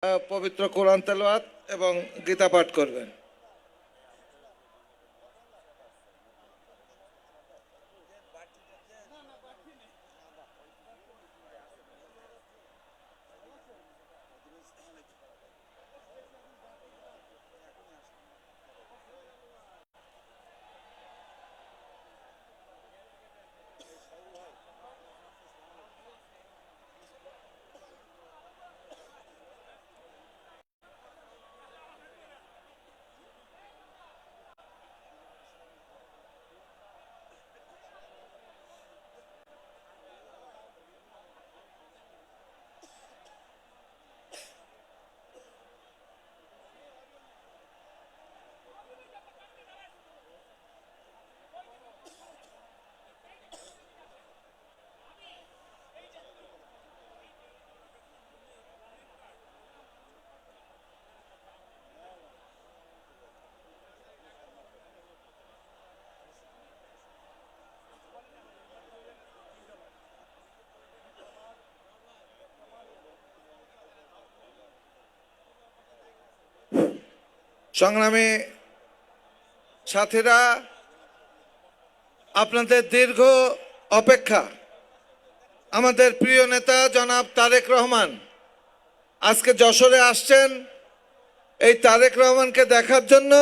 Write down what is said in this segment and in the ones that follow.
পবিত্র কোরআন তেলাওয়াত এবং গীতা পাঠ করবেন। সংগ্রামী সাথীরা, আপনাদের দীর্ঘ অপেক্ষা আমাদের প্রিয় নেতা জনাব তারেক রহমান আজকে যশোরে আসছেন এই তারেক রহমানকে দেখার জন্য,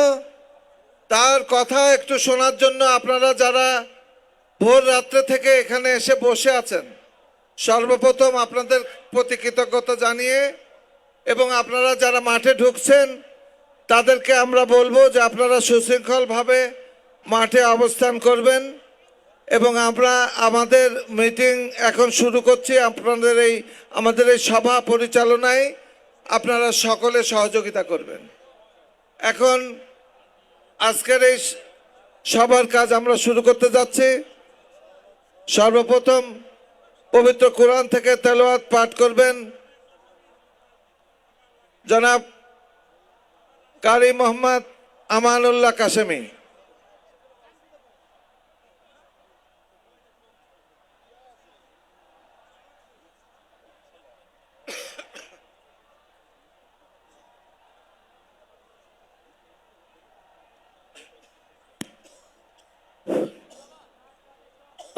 তার কথা একটু শোনার জন্য। আপনারা যারা ভোর রাত্রে থেকে এখানে এসে বসে আছেন, সর্বপ্রথম আপনাদের প্রতি কৃতজ্ঞতা জানিয়ে এবং আপনারা যারা মাঠে ঢুকছেন তাদেরকে আমরা বলবো যে আপনারা সুশৃঙ্খলভাবে মাঠে অবস্থান করবেন এবং আমরা আমাদের মিটিং এখন শুরু করছি। আমাদের এই সভা পরিচালনায় আপনারা সকলে সহযোগিতা করবেন। এখন আজকের এই সভার কাজ আমরা শুরু করতে যাচ্ছি। সর্বপ্রথম পবিত্র কোরআন থেকে তেলাওয়াত পাঠ করবেন জনাব কারি মোহাম্মদ আমানুল্লাহ কাশেমি।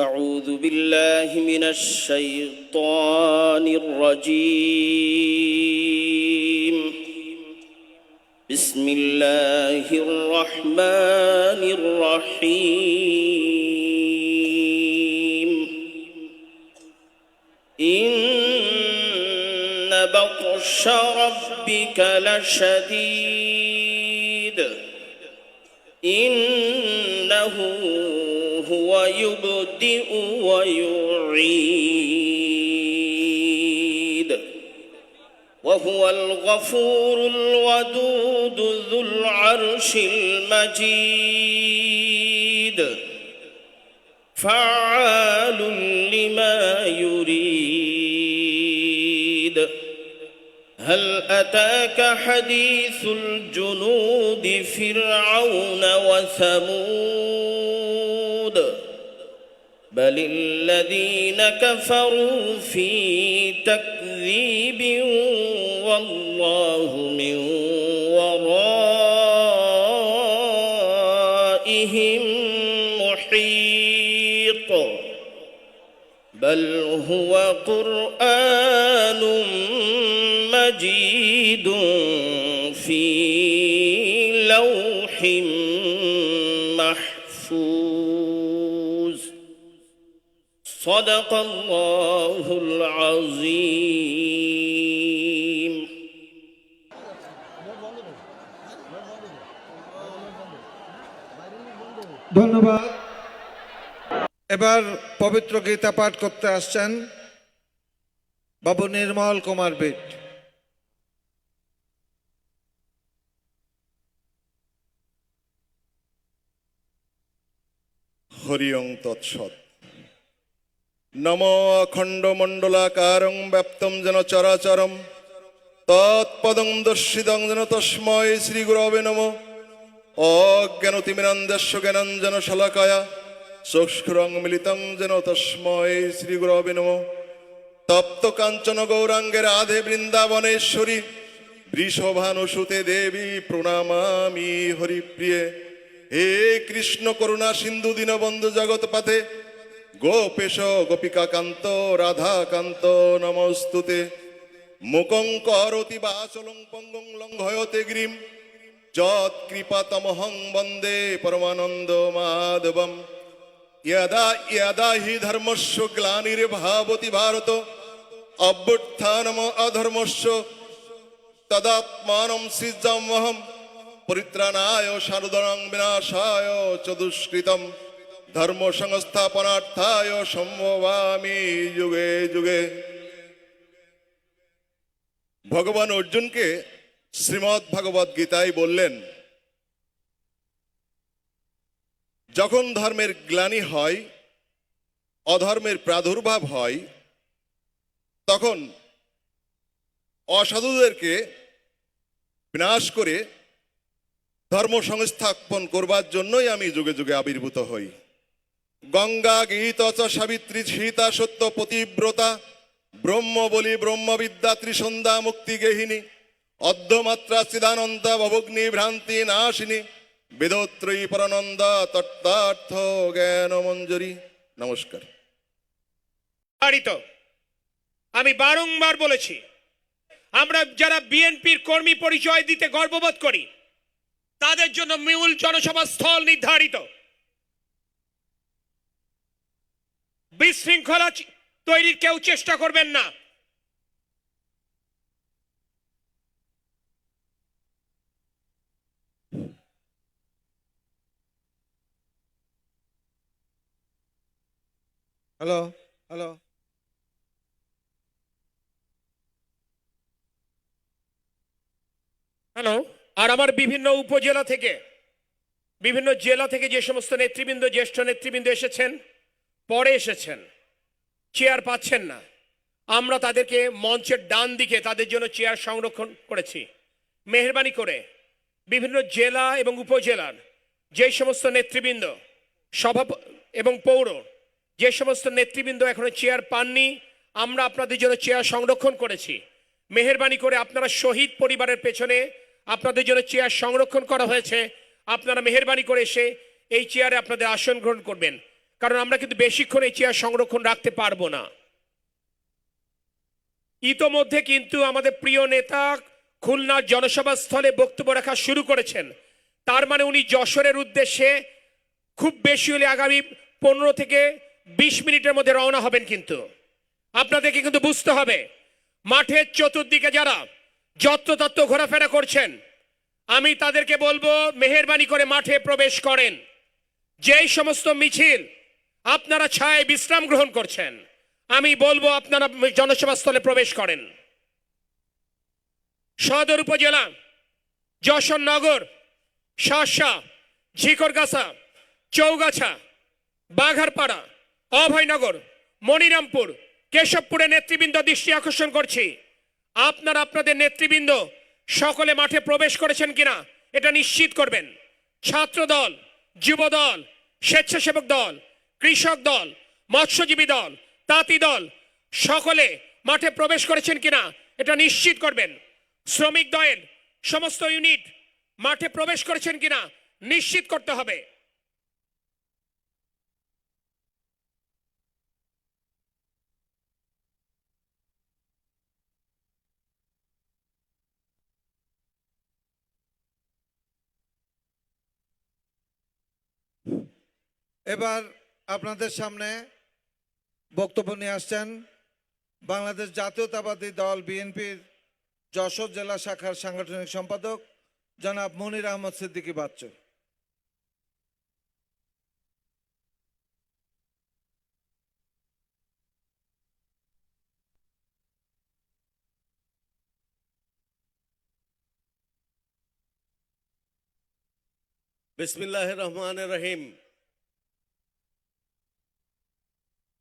أعوذ بالله من الشيطان الرجيم. بسم الله الرحمن الرحيم. إن بطش ربك لشديد إنه هو يبدئ ويعيد وهو الغفور الودود ذو العرش المجيد فعال لما يريد. هل أتاك حديث الجنود فرعون وثمود بل الذين كفروا في تكذيب والله من ورائهم محيط. بل هو قرآن مجيد في لوح محفوظ. صدق الله العظيم. ধন্যবাদ। এবার পবিত্র গীতা পাঠ করতে আসছেন বাবু নির্মল কুমার বিট। হরি ওং তৎসৎ। নমো অখণ্ডমণ্ডলাকারং ব্যাপ্তং যেন চরাচরম তৎপদং দর্শিতং যেন তস্মৈ শ্রীগুরবে নমঃ। অজ্ঞানতিমিরান্ধস্য জ্ঞানাঞ্জন শলাকায়া চক্ষুরং মিলিতং যেন তস্মৈ শ্রীগুরবে নমঃ। তপ্ত কাঞ্চন গৌরাঙ্গের রাধে বৃন্দাবনেশ্বরী বৃষভানুসুতে দেবী প্রণামামি হরিপ্রিয়ে। হে কৃষ্ণ করুণা সিন্ধু দীনবন্ধু জগৎপথে, গোপেশ গোপিকাকান্ত রাধাকান্ত নমস্তুতে। মুকং করোতি বাচলং পঙ্গং লঙ্ঘয়তে গিরিম, যৎকৃপাতমহং বন্দে পরমানন্দ মাধবম। यदा यदा हि धर्मस्य ग्लानिर्भवति भारत, अभ्युत्थानम् अधर्मस्य तदात्मानं सृजाम्यहं। परित्राणाय साधूनां विनाशाय च दुष्कृतं, धर्म संस्थापनार्थाय सम्भवामि युगे युगे। ভগবান অর্জুনকে শ্রীমদ্ ভগবদ গীতায় বললেন, যখন ধর্মের গ্লানি হয়, অধর্মের প্রাদুর্ভাব হয়, তখন অসাধুদেরকে বিনাশ করে ধর্ম সংস্থাপন করবার জন্যই আমি যুগে যুগে আবির্ভূত হই। গঙ্গা গীত চ সাবিত্রী সীতা সত্য পতিব্রতা, ব্রহ্ম বলি ব্রহ্মবিদ্যা ত্রিসন্ধ্যা মুক্তি গেহিনী, অর্ধমাত্রা চিদানন্দ ভবগ্নি ভ্রান্তি নাশিনী, বেদত্রয়ী পরানন্দ তত্ত্বার্থ জ্ঞান মঞ্জরি। নমস্কার। আমি বারংবার বলেছি, আমরা যারা বিএনপির কর্মী পরিচয় দিতে গর্ববোধ করি, তাদের জন্য মূল জনসভা স্থল নির্ধারিত। বিশৃঙ্খলা তৈরির কেউ চেষ্টা করবেন না। Hello hello hello. আর আমার বিভিন্ন উপজেলা থেকে, বিভিন্ন জেলা থেকে যে সমস্ত নেতৃবৃন্দ, জ্যেষ্ঠ নেতৃবৃন্দ এসেছেন, পরে এসেছেন, চেয়ার পাচ্ছেন না, আমরা তাদেরকে মঞ্চের ডান দিকে তাদের জন্য চেয়ার সংরক্ষণ করেছি। মেহেরবানি করে বিভিন্ন জেলা এবং উপজেলার যে সমস্ত নেতৃবৃন্দ, সভাপতি এবং পৌর যে সমস্ত নেতৃবৃন্দ এখনো চেয়ার পাননি, আমরা আপনাদের জন্য চেয়ার সংরক্ষণ করেছি। মেহেরবানি করে আপনারা শহীদ পরিবারের পেছনে আপনাদের জন্য চেয়ার সংরক্ষণ করা হয়েছে। আপনারা মেহেরবানি করে এসে এই চেয়ারে আপনাদের আসন গ্রহণ করবেন, কারণ আমরা কিন্তু বেশিক্ষণ এই চেয়ার সংরক্ষণ রাখতে পারবো না। ইতোমধ্যে কিন্তু আমাদের প্রিয় নেতা খুলনার জনসভা স্থলে বক্তব্য রাখা শুরু করেছেন। তার মানে উনি যশোরের উদ্দেশ্যে খুব বেশি হলে আগামী 15 থেকে 20 মিনিটের মধ্যে রওনা হবেন। কিন্তু আপনাদেরকে কিন্তু বুঝতে হবে, মাঠের চতুর্দিকে যারা যত্রতত্র ঘোরাফেরা করছেন, আমি তাদেরকে বলবো মেহেরবানি করে মাঠে প্রবেশ করেন। যেই সমস্ত মিছিল আপনারা ছায় বিশ্রাম গ্রহণ করছেন, আমি বলবো আপনারা জনসভা স্থলে প্রবেশ করেন। সদর উপজেলা, যশোর নগর, শাসা, ঝিকরগাছা, চৌগাছা, বাঘারপাড়া, অভয়নগর, মনিরামপুর, কেশবপুরে নেতৃবৃন্দ দৃষ্টি আকর্ষণ করছি, আপনারা আপনাদের নেতৃবৃন্দ সকলে মাঠে প্রবেশ করেছেন কিনা এটা নিশ্চিত করবেন। ছাত্র দল, যুব দল, স্বেচ্ছাসেবক দল, কৃষক দল, মৎস্যজীবী দল, তাঁতি দল সকলে মাঠে প্রবেশ করেছেন কিনা এটা নিশ্চিত করবেন। শ্রমিক দলের সমস্ত ইউনিট মাঠে প্রবেশ করেছেন কিনা নিশ্চিত করতে হবে। এবার আপনাদের সামনে বক্তব্য নিয়ে আসছেন বাংলাদেশ জাতীয়তাবাদী দল বিএনপির যশোর জেলা শাখার সাংগঠনিক সম্পাদক জনাব মনির আহমদ সিদ্দিকী বাচ্চু। বিসমিল্লাহির রহমানির রহিম।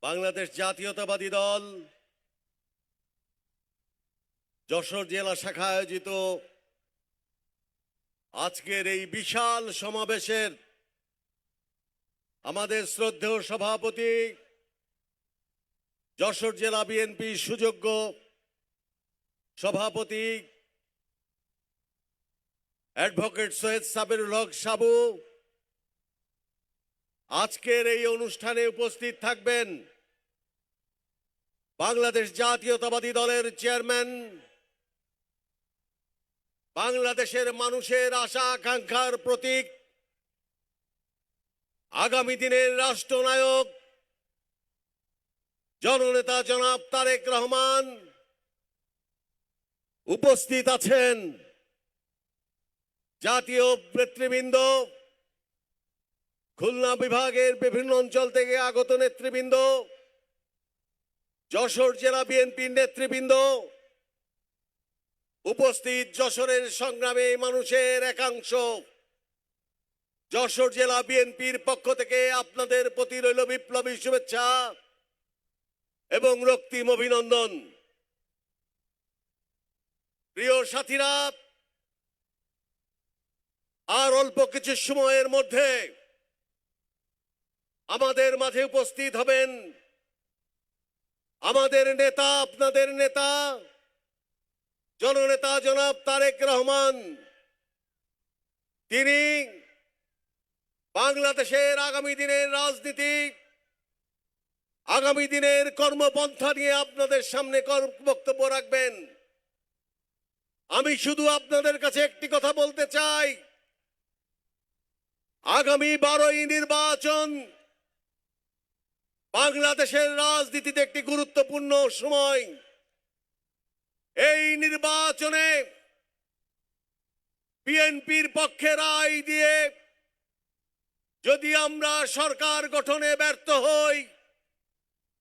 বাংলাদেশ জাতীয়তাবাদী দল যশোর জেলা শাখা আয়োজিত আজকের এই বিশাল সমাবেশের আমাদের শ্রদ্ধেয় সভাপতি, যশোর জেলা বিএনপি সুযোগ্য সভাপতি অ্যাডভোকেট সৈয়দ সাবিরুল হক সাবু আজকের এই অনুষ্ঠানে উপস্থিত থাকবেন বাংলাদেশ জাতীয়তাবাদী দলের চেয়ারম্যান, বাংলাদেশের মানুষের আশা আকাঙ্ক্ষার প্রতীক, আগামী দিনের রাষ্ট্রনায়ক জননেতা জনাব তারেক রহমান। উপস্থিত আছেন জাতীয় নেতৃবৃন্দ, খুলনা বিভাগের বিভিন্ন অঞ্চল থেকে আগত নেতৃবৃন্দ, যশোর জেলা বিএনপির নেতৃবৃন্দ, উপস্থিত যশোরের সংগ্রামী মানুষের একাংশ। যশোর জেলা বিএনপির পক্ষ থেকে আপনাদের প্রতি রইল বিপ্লবী শুভেচ্ছা এবং রক্তিম অভিনন্দন। প্রিয় সাথীরা, আর অল্প কিছু সময়ের মধ্যে আমাদের মাঝে উপস্থিত হবেন আমাদের নেতা, আপনাদের নেতা, জননেতা জনাব তারেক রহমান। তিনি বাংলাদেশের আগামী দিনের রাজনীতি, আগামী দিনের কর্মপন্থা নিয়ে আপনাদের সামনে বক্তব্য রাখবেন। আমি শুধু আপনাদের কাছে একটি কথা বলতে চাই, আগামী 12ই নির্বাচন বাংলাদেশের রাজনীতিতে একটি গুরুত্বপূর্ণ সময়। এই নির্বাচনে বিএনপির পক্ষে রায় দিয়ে যদি আমরা সরকার গঠনে ব্যর্থ হই,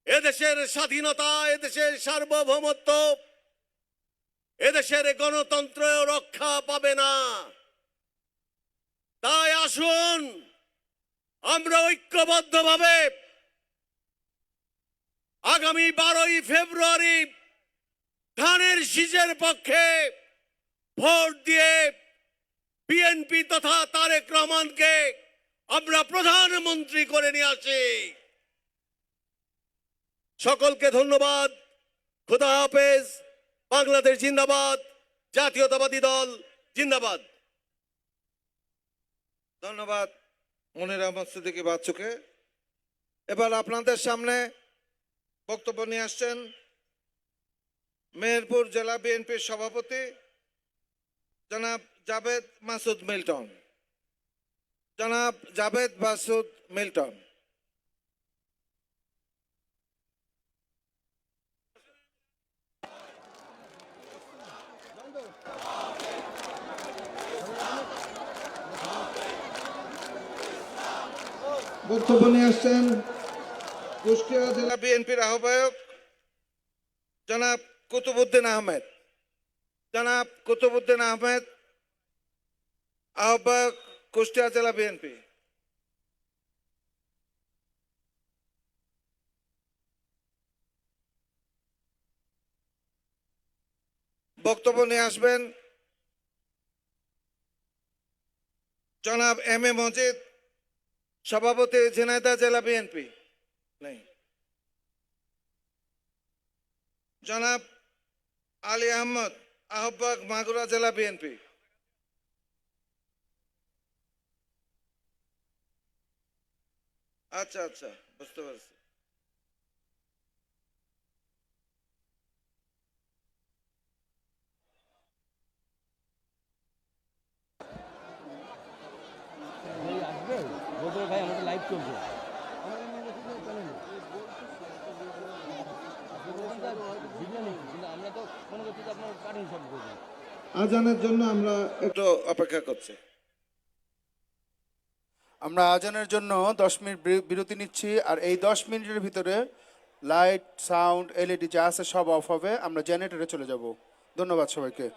এদেশের স্বাধীনতা, এদেশের সার্বভৌমত্ব, এদেশের গণতন্ত্র রক্ষা পাবে না। তাই আসুন আমরা ঐক্যবদ্ধভাবে আগামী 12ই ফেব্রুয়ারি ধানের শীষের পক্ষে ভোট দিয়ে বিএনপি তথা তারেক রহমানকে আমরা প্রধানমন্ত্রী করে নিয়ে আসি। সকলকে ধন্যবাদ। খোদা হাফেজ। বাংলাদেশ জিন্দাবাদ। জাতীয়তাবাদী দল জিন্দাবাদ। ধন্যবাদ মনির আহমদ সিদ্দিকী বাচ্চুকে। এবার আপনাদের সামনে বক্তব্য নিয়ে আসছেন মেহেরপুর জেলা বিএনপির সভাপতি জনাব জাভেদ মাসুদ মিল্টন। জনাব জাভেদ মাসুদ মিল্টন। বক্তব্য নিয়ে আসছেন কুষ্টিয়া জেলা বিএনপির আহ্বায়ক জনাব কুতুবউদ্দিন আহমেদ। জনাব কুতুবউদ্দিন আহমেদ, আহ্বায়ক কুষ্টিয়া জেলা বিএনপি। বক্তব্য নিয়ে আসবেন জনাব এম এ মজিদ, সভাপতি ঝিনাইদহ জেলা বিএনপি। নেই। জনাব আলী আহমদ, আহ্বায়ক মাগুরা জেলা বিএনপি। আচ্ছা আচ্ছা, বুঝতে পারছি। ভাই আমাদের লাইভ চলছে। আমরা তো মনে করছি যে আপনার কাটিং সব করবেন। আজানের জন্য আমরা একটু অপেক্ষা করছি। আমরা আজানের জন্য 10 মিনিট বিরতি নিচ্ছি, আর এই 10 মিনিটের ভিতরে লাইট, সাউন্ড, এলইডি যা আছে সব অফ হবে। আমরা জেনারেটরে চলে যাব। ধন্যবাদ সবাইকে।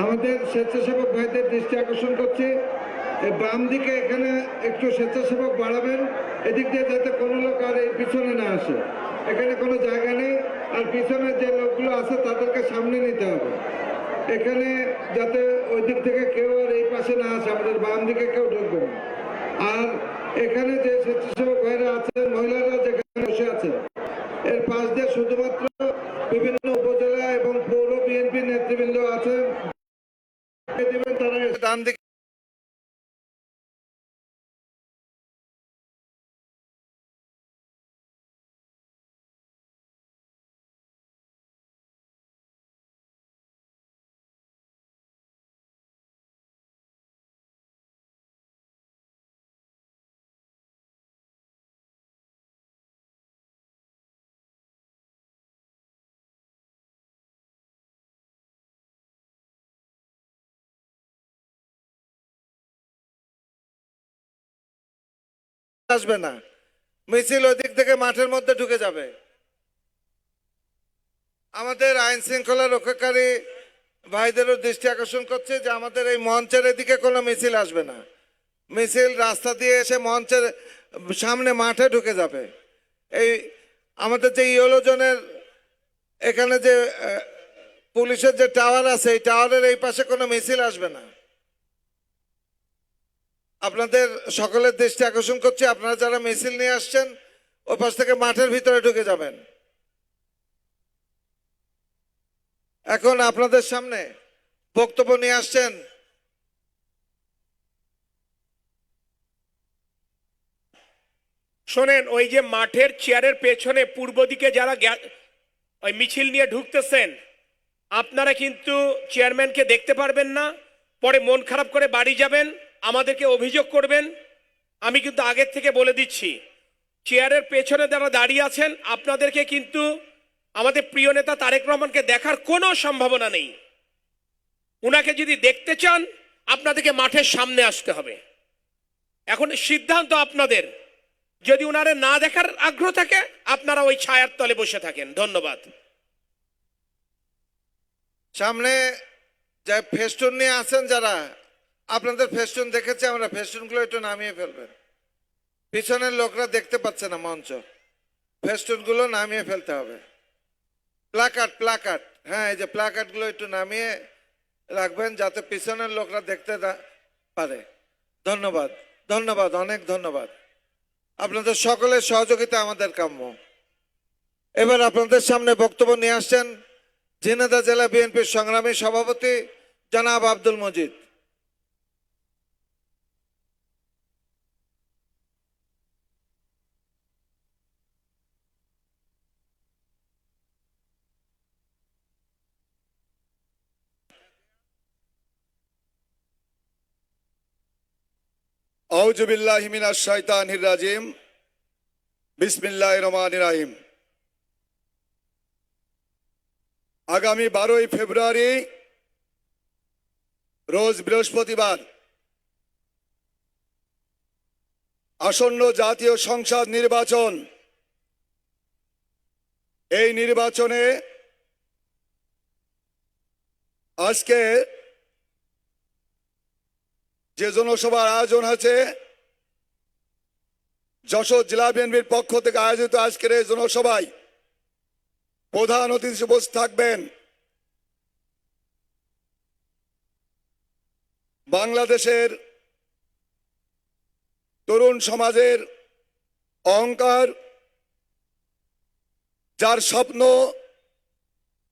আমাদের স্বেচ্ছাসেবক ভাইদের দৃষ্টি আকর্ষণ করছি, এই বাম দিকে এখানে একটু স্বেচ্ছাসেবক বাড়াবেন, এদিক দিয়ে যাতে কোনো লোক আর এই পিছনে না আসে। এখানে কোনো জায়গা নেই, আর পিছনে যে লোকগুলো আছে তাদেরকে সামনে নিতে হবে। এখানে যাতে ওই দিক থেকে কেউ আর এই পাশে না আসে, আমাদের বাম দিকে কেউ ঢুকবে না। আর এখানে যে স্বেচ্ছাসেবক ভাইরা আছেন, মহিলারা যেখানে বসে আছেন, এর পাশ দিয়ে শুধুমাত্র বিভিন্ন উপজেলা এবং পৌর বিএনপি নেতৃবৃন্দ আছেন, তারা ডান দিকে আসবে না, মিছিল ওই দিক থেকে মাঠের মধ্যে ঢুকে যাবে। আমাদের আইন শৃঙ্খলা রক্ষাকারী ভাইদেরও দৃষ্টি আকর্ষণ করছে যে আমাদের এই মঞ্চের এদিকে কোনো মিছিল আসবে না, মিছিল রাস্তা দিয়ে এসে মঞ্চের সামনে মাঠে ঢুকে যাবে। এই আমাদের যে ইয়েলো জোনের এখানে যে পুলিশের যে টাওয়ার আছে, এই টাওয়ারের এই পাশে কোনো মিছিল আসবে না। আপনাদের সকলের দৃষ্টি আকর্ষণ করছি, আপনারা যারা মিছিল নিয়ে আসছেন ওই পাশ থেকে মাঠের ভিতরে ঢুকে যাবেন। এখন আপনাদের সামনে বক্তব্য নিয়ে আসছেন শোনেন, ওই যে মাঠের চেয়ারের পেছনে পূর্ব দিকে যারা ওই মিছিল নিয়ে ঢুকতেছেন, আপনারা কিন্তু চেয়ারম্যানকে দেখতে পারবেন না, পরে মন খারাপ করে বাড়ি যাবেন, আমাদেরকে অভিযোগ করবেন। আমি কিন্তু আগের থেকে বলে দিচ্ছি, চেয়ারের পেছনে যারা দাঁড়িয়ে আছেন আপনাদেরকে কিন্তু আমাদের প্রিয় নেতা তারেক রহমানকে দেখার কোনো সম্ভাবনা নেই। উনাকে যদি দেখতে চান আপনাদেরকে মাঠের সামনে আসতে হবে। এখন সিদ্ধান্ত আপনাদের, যদি উনারে না দেখার আগ্রহ থাকে আপনারা ওই ছায়ার তলে বসে থাকেন। ধন্যবাদ। সামনে যে ফেস্টুন নিয়ে আছেন যারা, আপনাদের ফেস্টুন দেখেছি আমরা, ফেস্টুনগুলো একটু নামিয়ে ফেলবেন। পিছনের লোকরা দেখতে পাচ্ছে না মঞ্চ, ফেস্টুনগুলো নামিয়ে ফেলতে হবে। প্লাকার্ড, হ্যাঁ, এই যে প্লাকার্ডগুলো একটু নামিয়ে রাখবেন যাতে পিছনের লোকরা দেখতে পারে। ধন্যবাদ, ধন্যবাদ, অনেক ধন্যবাদ। আপনাদের সকলের সহযোগিতা আমাদের কাম্য। এবার আপনাদের সামনে বক্তব্য নিয়ে আসছেন ঝিনাইদহ জেলা বিএনপির সংগ্রামী সভাপতি জনাব আব্দুল মজিদ। আউযু বিল্লাহি মিনাশ শাইতানির রাজিম। বিসমিল্লাহির রহমানির রহিম। আগামী 12ই ফেব্রুয়ারি রোজ বৃহস্পতিবার আসন্ন জাতীয় সংসদ নির্বাচন। এই নির্বাচনে আজকে যে জনসভার আয়োজন হয়েছে, যশোর জেলা বিএনপির পক্ষ থেকে আয়োজিত আজকের এই জনসভায় প্রধান অতিথি উপস্থিত থাকবেন বাংলাদেশের তরুণ সমাজের অহংকার, যার স্বপ্ন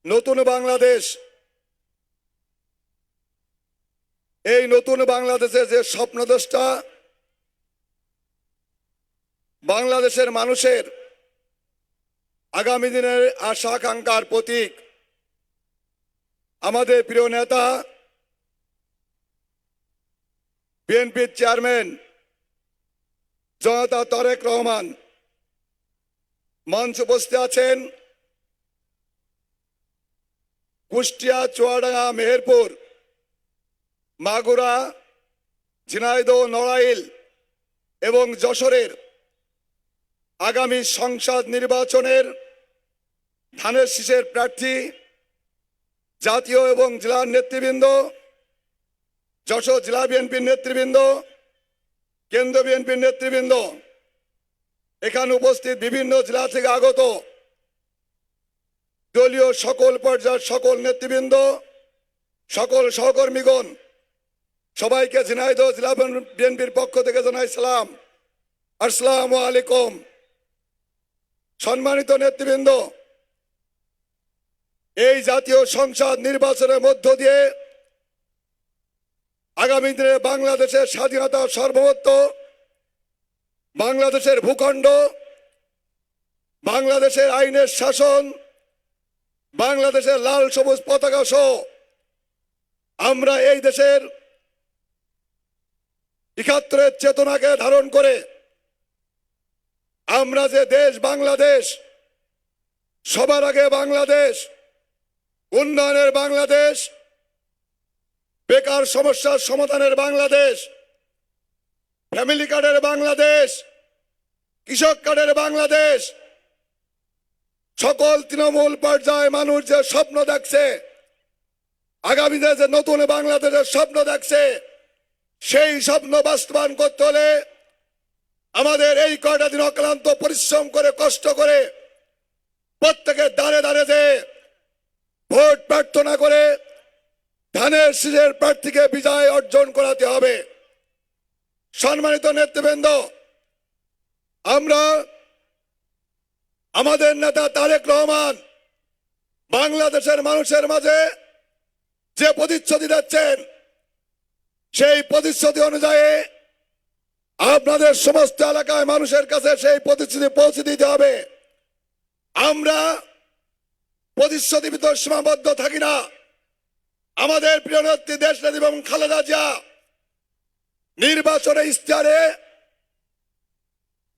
নতুন বাংলাদেশ। এই নতুন বাংলাদেশের যে স্বপ্নদ্রষ্টা, বাংলাদেশের মানুষের আগামী দিনের আশা আকাঙ্ক্ষার প্রতীক আমাদের প্রিয় নেতা বিএনপির চেয়ারম্যান জনতা তারেক রহমান, মঞ্চ উপস্থিত আছেন কুষ্টিয়া, চুয়াডাঙ্গা, মেহেরপুর, মাগুরা, ঝিনাইদহ, নড়াইল এবং যশোরের আগামী সংসদ নির্বাচনের ধানের শীষের প্রার্থী, জাতীয় এবং জেলার নেতৃবৃন্দ, যশোর জেলা বিএনপির নেতৃবৃন্দ, কেন্দ্র বিএনপির নেতৃবৃন্দ, এখানে উপস্থিত বিভিন্ন জেলা থেকে আগত দলীয় সকল পর্যায়ের সকল নেতৃবৃন্দ, সকল সহকর্মীগণ, সবাইকে ঝিনাইদহ জেলা বিএনপির পক্ষ থেকে জানাই সালাম, আসসালামু আলাইকুম। সম্মানিত নেতৃবৃন্দ, এই জাতীয় সংসদ নির্বাচনের মধ্য দিয়ে আগামী দিনে বাংলাদেশের স্বাধীনতা, সার্বভৌমত্ব, বাংলাদেশের ভূখণ্ড, বাংলাদেশের আইনের শাসন, বাংলাদেশের লাল সবুজ পতাকা সহ আমরা এই দেশের ৭১-এর চেতনাকে ধারণ করে আমরা যে দেশ বাংলাদেশ, সবার আগে বাংলাদেশ, উন্নয়নের বাংলাদেশ, বেকার সমস্যার সমাধানের বাংলাদেশ, ফ্যামিলি কার্ডের বাংলাদেশ, কৃষক কার্ডের বাংলাদেশ, সকল তৃণমূল পর্যায়ে মানুষ যে স্বপ্ন দেখছে, আগামী দিনে যে নতুন বাংলাদেশের স্বপ্ন দেখছে, সেই স্বপ্ন বাস্তবায়ন করতে হলে আমাদের এই কয়টা দিন অক্লান্ত পরিশ্রম করে, কষ্ট করে, প্রত্যেকের দাঁড়ে দাঁড়ে যে ভোট প্রার্থনা করে ধানের শীষের প্রার্থীকে বিজয় অর্জন করাতে হবে। সম্মানিত নেতৃবৃন্দ, আমরা আমাদের নেতা তারেক রহমান বাংলাদেশের মানুষের মাঝে যে প্রতিশ্রুতি দিচ্ছেন, সেই প্রতিশ্রুতি অনুযায়ী আপনাদের সমস্ত এলাকায় মানুষের কাছে সেই প্রতিশ্রুতি পৌঁছে দিতে হবে। আমরা প্রতিশ্রুতির ভিতর সীমাবদ্ধ থাকি না। আমাদের প্রিয় নেত্রী দেশনেত্রী এবং খালেদা জিয়া নির্বাচনে ইশতেহারে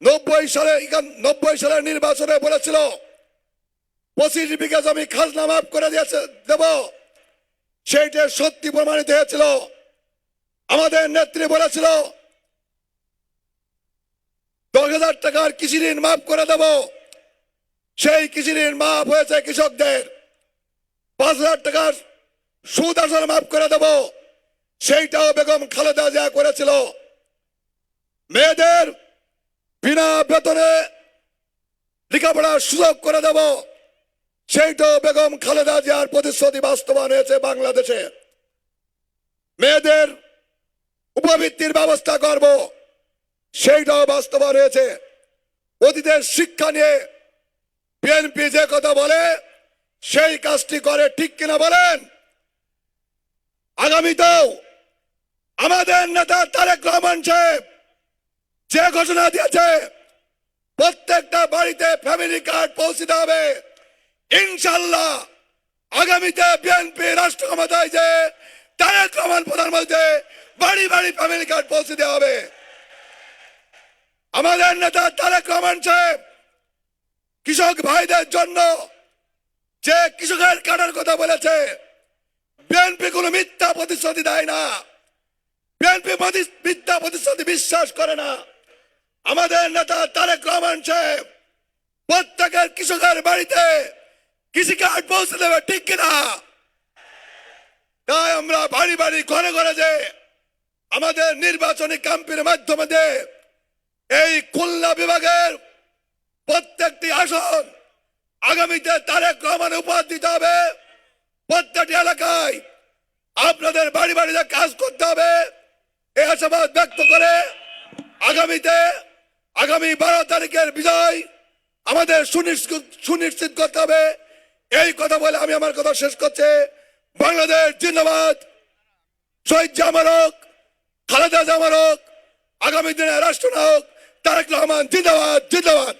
৯০ সালের নির্বাচনে বলেছিল ২৫ বিঘা জমি খাজনা মাফ করে দেব, সেইটা সত্যি প্রমাণিত হয়েছিল। আমাদের নেত্রী বলেছিল ১০,০০০ টাকার কৃষি ঋণ মাফ করে দেব, সেই কৃষি ঋণ মাফ হয়েছে কৃষকদের। ৫,০০০ টাকার সুদ আসল মাফ করে দেব, সেইটাও বেগম খালেদা জিয়া করেছিল। মেয়েদের বিনা বেতনে লেখাপড়ার সুযোগ করে দেব, সেইটাও বেগম খালেদা জিয়ার প্রতিশ্রুতি বাস্তবায়ন হয়েছে বাংলাদেশে। মেয়েদের উপবৃত্তির ব্যবস্থা করব, সেইটাও বাস্তবায়ন হয়েছে। অতীতের শিক্ষা নিয়ে বিএনপি যে কথা বলে সেই কাজটি করে, ঠিক কিনা বলেন? আগামীতেও আমাদের নেতা তারেক রহমান সাহেব যে ঘোষণা দিয়েছে প্রত্যেকটা বাড়িতে ফ্যামিলি কার্ড পৌঁছে হবে, ইনশাল্লাহ আগামীতে বিএনপি রাষ্ট্র ক্ষমতায় যে তারেক রহমান প্রধানমন্ত্রী বাড়ি বাড়ি ফ্যামিলি কার্ড পৌঁছে দেওয়া হবে। আমাদের নেতা তারেক রহমান সাহেব কৃষক ভাইদের জন্য যে কৃষকের কাটার কথা বলেছে, বিএনপি কোনো মিথ্যা প্রতিশ্রুতি দেয় না, বিএনপি মিথ্যা প্রতিশ্রুতি বিশ্বাস করে না। আমাদের নেতা তারেক রহমান সাহেব প্রত্যেকের কৃষকের বাড়িতে কৃষি কার্ড পৌঁছে দেবে, ঠিক কিনা? তাই আমরা বাড়ি বাড়ি ঘরে ঘরে যে আমাদের নির্বাচনী ক্যাম্পের মাধ্যমে এই খুলনা বিভাগের প্রত্যেকটি আসন আগামীতে তারেক রহমান উপহার দিতে হবে। প্রত্যেকটি এলাকায় আপনাদের বাড়ি বাড়িতে কাজ করতে হবে, এই আশাবাদ ব্যক্ত করে আগামী 12 তারিখের বিজয় আমাদের সুনিশ্চিত করতে হবে। এই কথা বলে আমি আমার কথা শেষ করছি। বাংলাদেশ জিন্দাবাদ, শহীদ জামারক, খালেদা জামারক, আগামী দিনে রাষ্ট্রনায়ক তারেক রহমান জিন্দাবাদ, জিন্দাবাদ।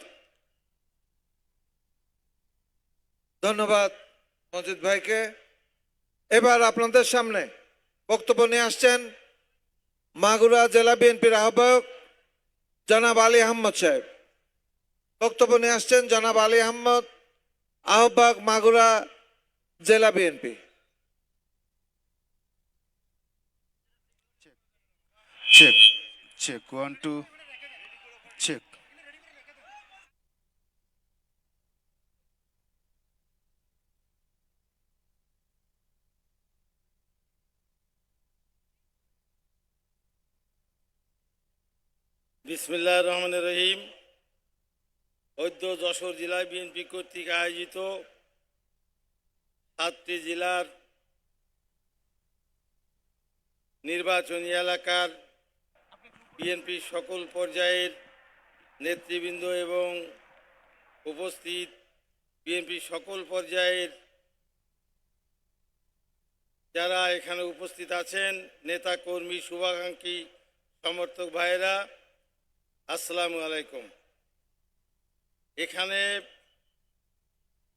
ধন্যবাদ মজিদ ভাইকে। এবার আপনাদের সামনে বক্তব্য নিয়ে আসছেন মাগুরা জেলা বিএনপির আহ্বায়ক জনাব আলী আহমদ সাহেব। বক্তব্য নিয়ে আসছেন জনাব আলী আহমদ, আহ্বায়ক মাগুরা জেলা বিএনপি। Check check 1 2 check. বিসমিল্লাহির রহমানির রহিম। সদ্য যশোর জেলা বিএনপি কর্তৃক আয়োজিত 7টি জেলার নির্বাচনী এলাকার বিএনপি সকল পর্যায়ের নেতৃবৃন্দ এবং উপস্থিত বিএনপি সকল পর্যায়ের যারা এখানে উপস্থিত আছেন, নেতা কর্মী, শুভাকাঙ্ক্ষী, সমর্থক ভাইয়েরা, আসসালামু আলাইকুম। এখানে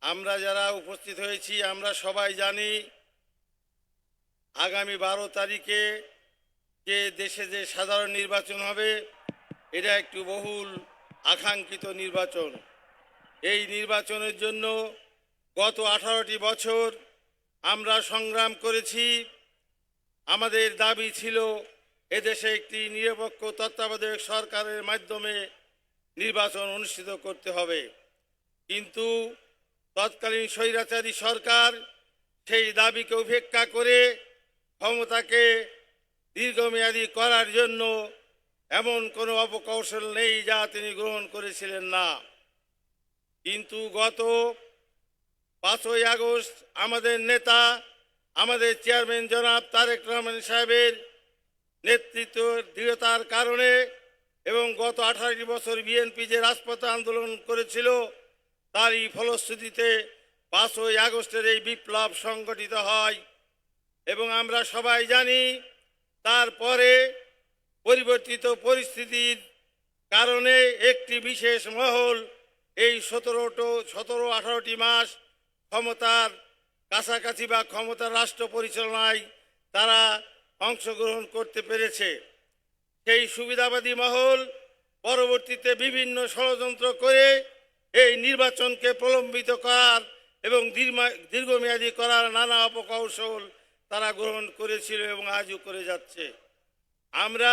আমরা যারা উপস্থিত হয়েছি আমরা সবাই জানি আগামী 12 তারিখে যে দেশে যে সাধারণ নির্বাচন হবে এটা একটু বহুল আকাঙ্ক্ষিত নির্বাচন। এই নির্বাচনের জন্য গত 18টি বছর আমরা সংগ্রাম করেছি। আমাদের দাবি ছিল এদেশে একটি নিরপেক্ষ তত্ত্বাবধায়ক সরকারের মাধ্যমে নির্বাচন অনুষ্ঠিত করতে হবে, কিন্তু তৎকালীন স্বৈরাচারী সরকার সেই দাবিকে উপেক্ষা করে ক্ষমতাকে দীর্ঘমেয়াদী করার জন্য এমন কোনো অপকৌশল নেই যা তিনি গ্রহণ করেছিলেন না। কিন্তু গত 5ই আগস্ট আমাদের নেতা, আমাদের চেয়ারম্যান জনাব তারেক রহমান সাহেবের নেতৃত্ব দৃঢ়তার কারণে এবং গত 18টি বছর বিএনপি যে রাজপথে আন্দোলন করেছিল তারই ফলশ্রুতিতে 5ই আগস্টের এই বিপ্লব সংগঠিত হয়। এবং আমরা সবাই জানি তারপরে পরিবর্তিত পরিস্থিতির কারণে একটি বিশেষ মহল এই 17-18টি মাস ক্ষমতার কাছাকাছি বা ক্ষমতার রাষ্ট্র পরিচালনায় তারা অংশগ্রহণ করতে পেরেছে। সেই সুবিধাবাদী মহল পরবর্তীতে বিভিন্ন ষড়যন্ত্র করে এই নির্বাচনকে প্রলম্বিত করার এবং দীর্ঘমেয়াদী করার নানা অপকৌশল তারা গ্রহণ করেছিল এবং আজও করে যাচ্ছে। আমরা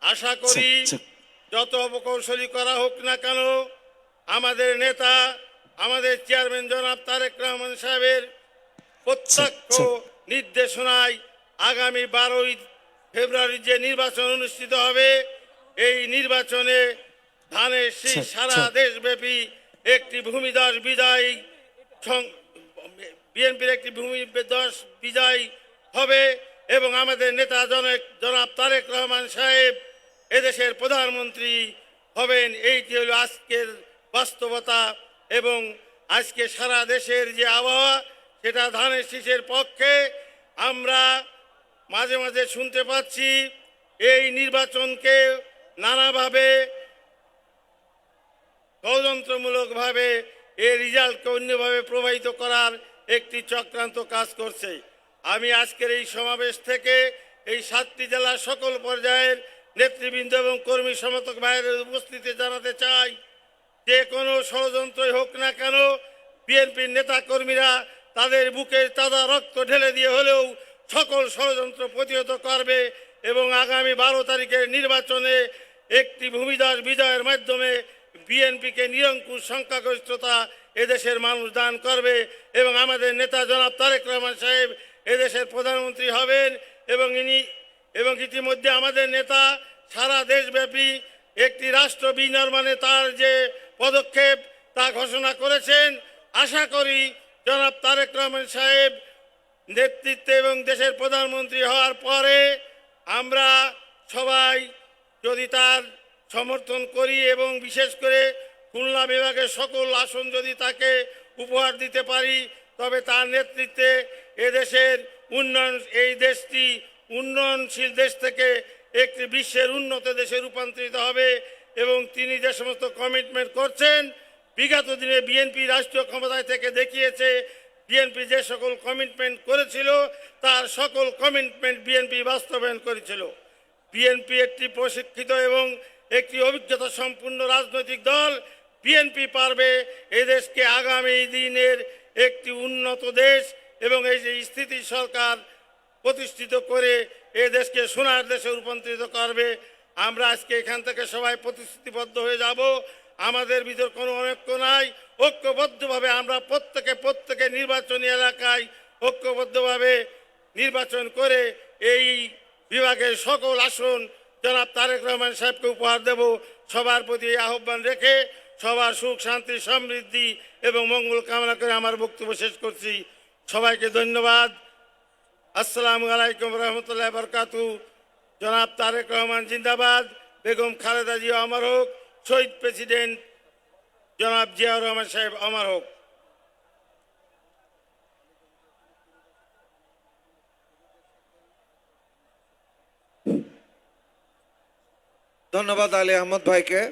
আশা করি যত অপকৌশলী করা হোক না কেন, আমাদের নেতা, আমাদের চেয়ারম্যান জনাব তারেক রহমান সাহেবের প্রত্যক্ষ নির্দেশনায় আগামী 12ই ফেব্রুয়ারি যে নির্বাচন অনুষ্ঠিত হবে এই নির্বাচনে ধানের শীষ সারা দেশব্যাপী একটি ভূমিধস বিজয়, বিএনপির একটি ভূমিধস বিজয় হবে এবং আমাদের নেতা জনাব তারেক রহমান সাহেব এদেশের প্রধানমন্ত্রী হবেন। এইটি হলো আজকের বাস্তবতা এবং আজকে সারা দেশের যে আবহাওয়া সেটা ধানের শীষের পক্ষে। আমরা মাঝে মাঝে শুনতে পাচ্ছি এই নির্বাচনকে নানাভাবে ষড়যন্ত্রমূলকভাবে এই রেজাল্টকে অন্যভাবে প্রবাহিত করার একটি চক্রান্ত কাজ করছে। আমি আজকের এই সমাবেশ থেকে এই 7টি জেলার সকল পর্যায়ের নেতৃবৃন্দ এবং কর্মী সমর্থক ভাইয়ের উপস্থিতি জানাতে চাই, যে কোনো ষড়যন্ত্রই হোক না কেন বিএনপির নেতা কর্মীরা তাদের বুকের তাজা রক্ত ঢেলে দিয়ে হলেও সকল ষড়যন্ত্র প্রতিহত করবে এবং আগামী 12 তারিখের নির্বাচনে একটি ভূমিধস বিজয়ের মাধ্যমে বিএনপিকে নিরঙ্কুশ সংখ্যাগরিষ্ঠতা এদেশের মানুষ দান করবে এবং আমাদের নেতা জনাব তারেক রহমান সাহেব এদেশের প্রধানমন্ত্রী হবেন এবং ইতিমধ্যে আমাদের নেতা সারা দেশব্যাপী একটি রাষ্ট্র বিনির্মাণে তার যে পদক্ষেপ তা ঘোষণা করেছেন। আশা করি জনাব তারেক রহমান সাহেব নেতৃত্বে এবং দেশের প্রধানমন্ত্রী হওয়ার পরে আমরা সবাই যদি তার সমর্থন করি এবং বিশেষ করে খুলনা বিভাগের সকল আসন যদি তাকে উপহার দিতে পারি তবে তার নেতৃত্বে এদেশের উন্নয়ন, এই দেশটি উন্নয়নশীল দেশ থেকে একটি বিশ্বের উন্নত দেশে রূপান্তরিত হবে এবং তিনি যে সমস্ত কমিটমেন্ট করছেন বিগত দিনে বিএনপি রাষ্ট্রীয় ক্ষমতায় থেকে দেখিয়েছে বিএনপি যে সকল কমিটমেন্ট করেছিল তার সকল কমিটমেন্ট বিএনপি বাস্তবায়ন করেছিল। বিএনপি একটি প্রশিক্ষিত এবং একটি অভিজ্ঞতা সম্পন্ন রাজনৈতিক দল। বিএনপি পারবে এদেশকে আগামী দিনের একটি উন্নত দেশ এবং এই যে স্থিতি সরকার প্রতিষ্ঠিত করে এ দেশকে সোনার দেশে রূপান্তরিত করবে। আমরা আজকে এখান থেকে সবাই প্রতিশ্রুতিবদ্ধ হয়ে যাব। আমাদের ভিতর কোনো অনৈক্য নাই, ঐক্যবদ্ধভাবে আমরা প্রত্যেকে নির্বাচনী এলাকায় ঐক্যবদ্ধভাবে নির্বাচন করে এই বিভাগের সকল আসন জনাব তারেক রহমান সাহেবকে উপহার দেব। সবার প্রতি এই আহ্বান রেখে সবার সুখ শান্তি সমৃদ্ধি এবং মঙ্গল কামনা করে আমার বক্তব্য শেষ করছি। সবাইকে ধন্যবাদ। আসসালামু আলাইকুম রহমতুল্লাহ বরকাতু। জনাব তারেক রহমান জিন্দাবাদ, বেগম খালেদা জিয়া অমর হোক, শহীদ প্রেসিডেন্ট জনাব জিয়াউর রহমান সাহেব অমর হোক। ধন্যবাদ আলী আহমদ ভাইকে।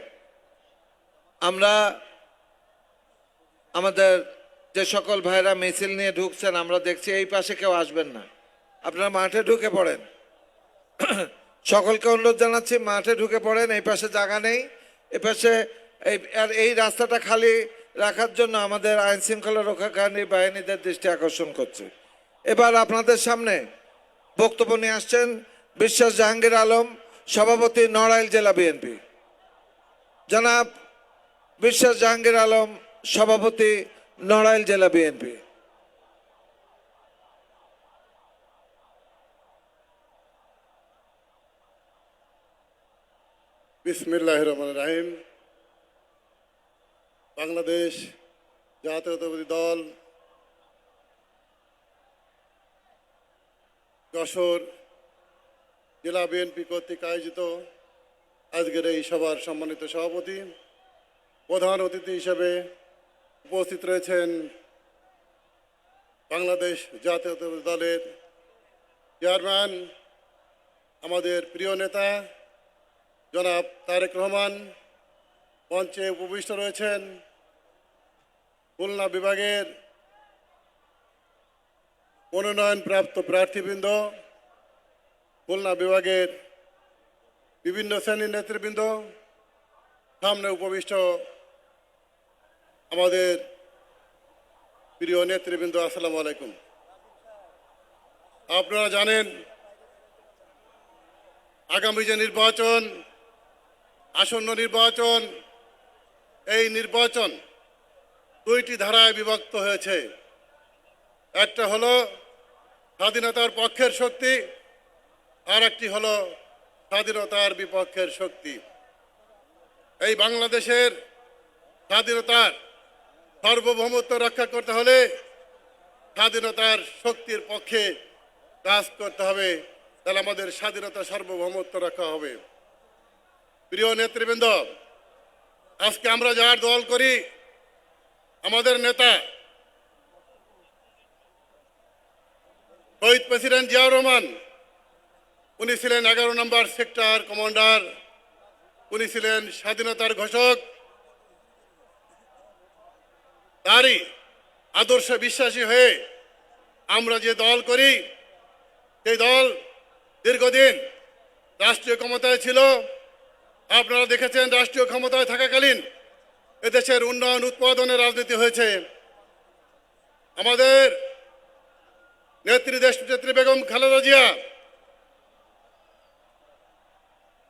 আমরা আমাদের যে সকল ভাইরা মিছিল নিয়ে ঢুকছেন আমরা দেখছি এই পাশে কেউ আসবেন না, আপনারা মাঠে ঢুকে পড়েন। সকলকে অনুরোধ জানাচ্ছি মাঠে ঢুকে পড়েন, এই পাশে জায়গা নেই। এ পাশে এই রাস্তাটা খালি রাখার জন্য আমাদের আইন শৃঙ্খলা রক্ষাকারী বাহিনীদের দৃষ্টি আকর্ষণ করছে। এবার আপনাদের সামনে বক্তব্য নিয়ে আসছেন বিশ্বাস জাহাঙ্গীর আলম, সভাপতি নড়াইল জেলা বিএনপি। জনাব বিশ্বাস জাহাঙ্গীর আলম, সভাপতি নড়াইল জেলা বিএনপি। বিসমিল্লাহির রহমানির রহিম। বাংলাদেশ জাতীয়তাবাদী দল যশোর জেলা বিএনপি কর্তৃক আয়োজিত আজকের এই সভার সম্মানিত সভাপতি, প্রধান অতিথি হিসেবে উপস্থিত রয়েছেন বাংলাদেশ জাতীয়তাবাদী দলের চেয়ারম্যান, আমাদের প্রিয় নেতা জনাব তারেক রহমান। মঞ্চে উপবিষ্ট রয়েছেন খুলনা বিভাগের মনোনয়নপ্রাপ্ত প্রার্থীবৃন্দ, খুলনা বিভাগের বিভিন্ন শ্রেণীর নেতৃবৃন্দ, সামনে উপবিষ্ট আমাদের প্রিয় নেতৃবৃন্দ, আসসালামু আলাইকুম। আপনারা জানেন আগামী যে নির্বাচন, আসন্ন নির্বাচন, এই নির্বাচন দুইটি ধারায় বিভক্ত হয়েছে। একটা হলো স্বাধীনতার পক্ষের শক্তি, আর একটি হলো স্বাধীনতার বিপক্ষের শক্তি। এই বাংলাদেশের স্বাধীনতার সার্বভৌমত্ব রক্ষা করতে হলে স্বাধীনতার শক্তির পক্ষে কাজ করতে হবে, তাহলে আমাদের স্বাধীনতা সার্বভৌমত্ব রক্ষা হবে। প্রিয় নেতৃবৃন্দ, আজকে আমরা যার দল করি, আমাদের নেতা শহীদ প্রেসিডেন্ট জিয়াউর রহমান, উনি ছিলেন 11 নম্বর সেক্টর কমান্ডার, উনি ছিলেন স্বাধীনতার ঘোষক। তারই আদর্শে বিশ্বাসী হয়ে আমরা যে দল করি, সেই দল দীর্ঘদিন রাষ্ট্রীয় ক্ষমতায় ছিল। আপনারা দেখেছেন রাষ্ট্রীয় ক্ষমতায় থাকাকালীন এদেশের উন্নয়ন উৎপাদনের রাজনীতি হয়েছে। আমাদের নেত্রী বেগম খালেদা জিয়া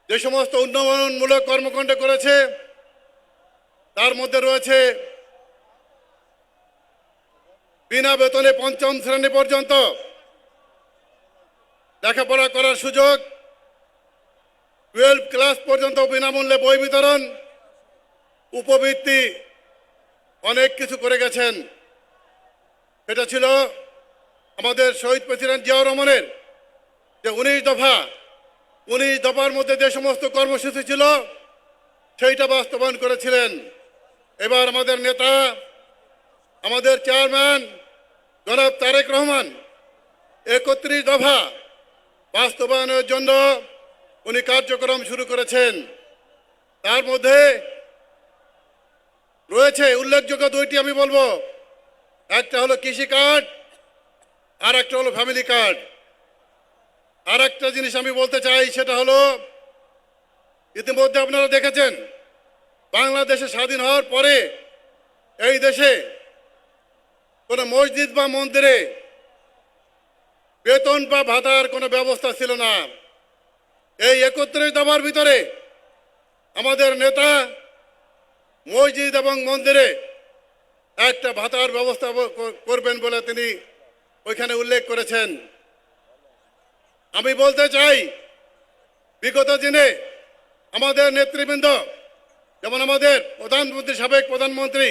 যে সমস্ত উন্নয়নমূলক কর্মকাণ্ড করেছে, তার মধ্যে রয়েছে বিনা বেতনে 5ম শ্রেণী পর্যন্ত লেখাপড়া করার সুযোগ, 12 ক্লাস পর্যন্ত বিনামূল্যে বই বিতরণ, উপবৃত্তি, অনেক কিছু করে গেছেন। এটা ছিল আমাদের শহীদ প্রেসিডেন্ট জিয়াউর রহমানের যে 19 দফার মধ্যে যে সমস্ত কর্মসূচি ছিল সেইটা বাস্তবায়ন করেছিলেন। এবার আমাদের নেতা, আমাদের চেয়ারম্যান জনাব তারেক রহমান 31 দফা বাস্তবায়নের জন্য উনি কার্যক্রম শুরু করেছেন। তার মধ্যে রয়েছে উল্লেখযোগ্য দুইটি, আমি বলবো। একটা হলো কৃষি কার্ড, আর একটা হলো ফ্যামিলি কার্ড। আর একটা জিনিস আমি বলতে চাই, সেটা হলো ইতিমধ্যে আপনারা দেখেছেন বাংলাদেশে স্বাধীন হওয়ার পরে এই দেশে কোনো মসজিদ বা মন্দিরে বেতন বা ভাতার কোনো ব্যবস্থা ছিল না। এই 31 দফার ভিতরে আমাদের নেতা মসজিদ এবং মন্দিরে একটা ভাতার ব্যবস্থা করবেন বলে তিনি ওইখানে উল্লেখ করেছেন। আমি বলতে চাই, বিগত দিনে আমাদের নেতৃবৃন্দ, যেমন আমাদের প্রধানমন্ত্রী, সাবেক প্রধানমন্ত্রী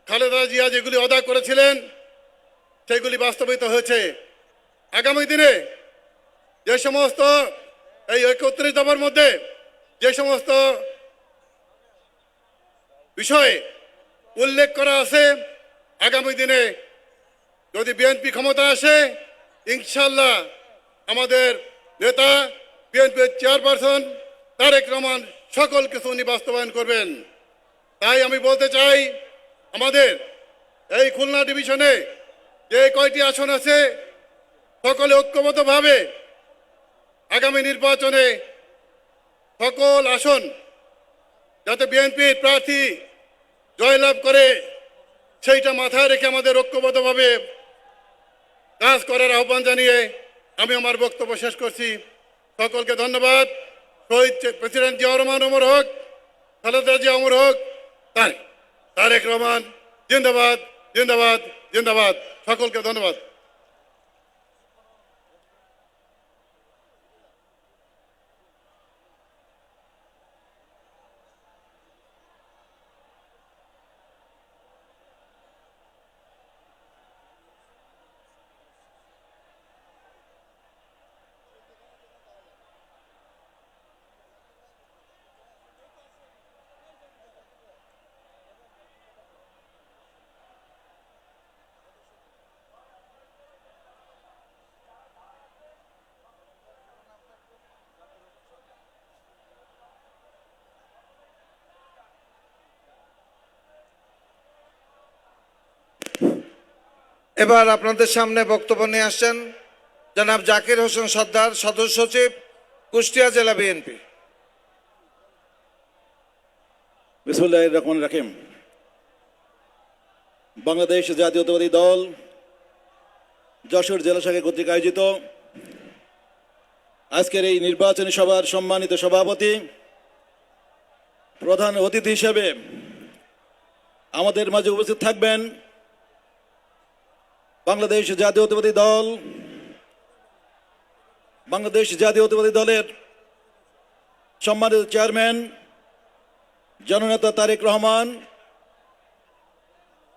খালেদা জিয়া যেগুলি অদা করেছিলেন সেগুলি বাস্তবিত হয়েছে। আগামী দিনে যে সমস্ত এই 31 দফার মধ্যে যে সমস্ত বিষয়ে উল্লেখ করা আছে, আগামী দিনে যদি বিএনপি ক্ষমতা আসে, ইনশাল্লাহ আমাদের নেতা বিএনপির চেয়ারপারসন তারেক রহমান সকল কিছু উনি বাস্তবায়ন করবেন। তাই আমি বলতে চাই, আমাদের এই খুলনা ডিভিশনে যে কয়টি আসন আছে, সকলে ঐক্যবদ্ধভাবে আগামী নির্বাচনে সকল আসন যাতে বিএনপির প্রার্থী জয়লাভ করে, সেইটা মাথায় রেখে আমাদের ঐক্যবদ্ধভাবে কাজ করার আহ্বান জানিয়ে আমি আমার বক্তব্য শেষ করছি। সকলকে ধন্যবাদ। শহীদ প্রেসিডেন্ট জিয়াউর রহমান অমর হোক, খালেদা জিয়া অমর হোক, তারেক রহমান জিন্দাবাদ, জিন্দাবাদ, জিন্দাবাদ। সকলকে ধন্যবাদ। এবার আপনাদের সামনে বক্তব্য নিয়ে আসছেন জনাব জাকির হোসেন সর্দার, সদস্য সচিব, কুষ্টিয়া জেলা বিএনপি। বিসমিল্লাহির রহমানির রহিম। বাংলাদেশ জাতীয়তাবাদী দল যশোর জেলা শাখা কর্তৃক আয়োজিত আজকের এই নির্বাচনী সভার সম্মানিত সভাপতি, প্রধান অতিথি হিসেবে আমাদের মাঝে উপস্থিত থাকবেন বাংলাদেশ জাতীয়তাবাদী দলের সম্মানিত চেয়ারম্যান জননেতা তারেক রহমান।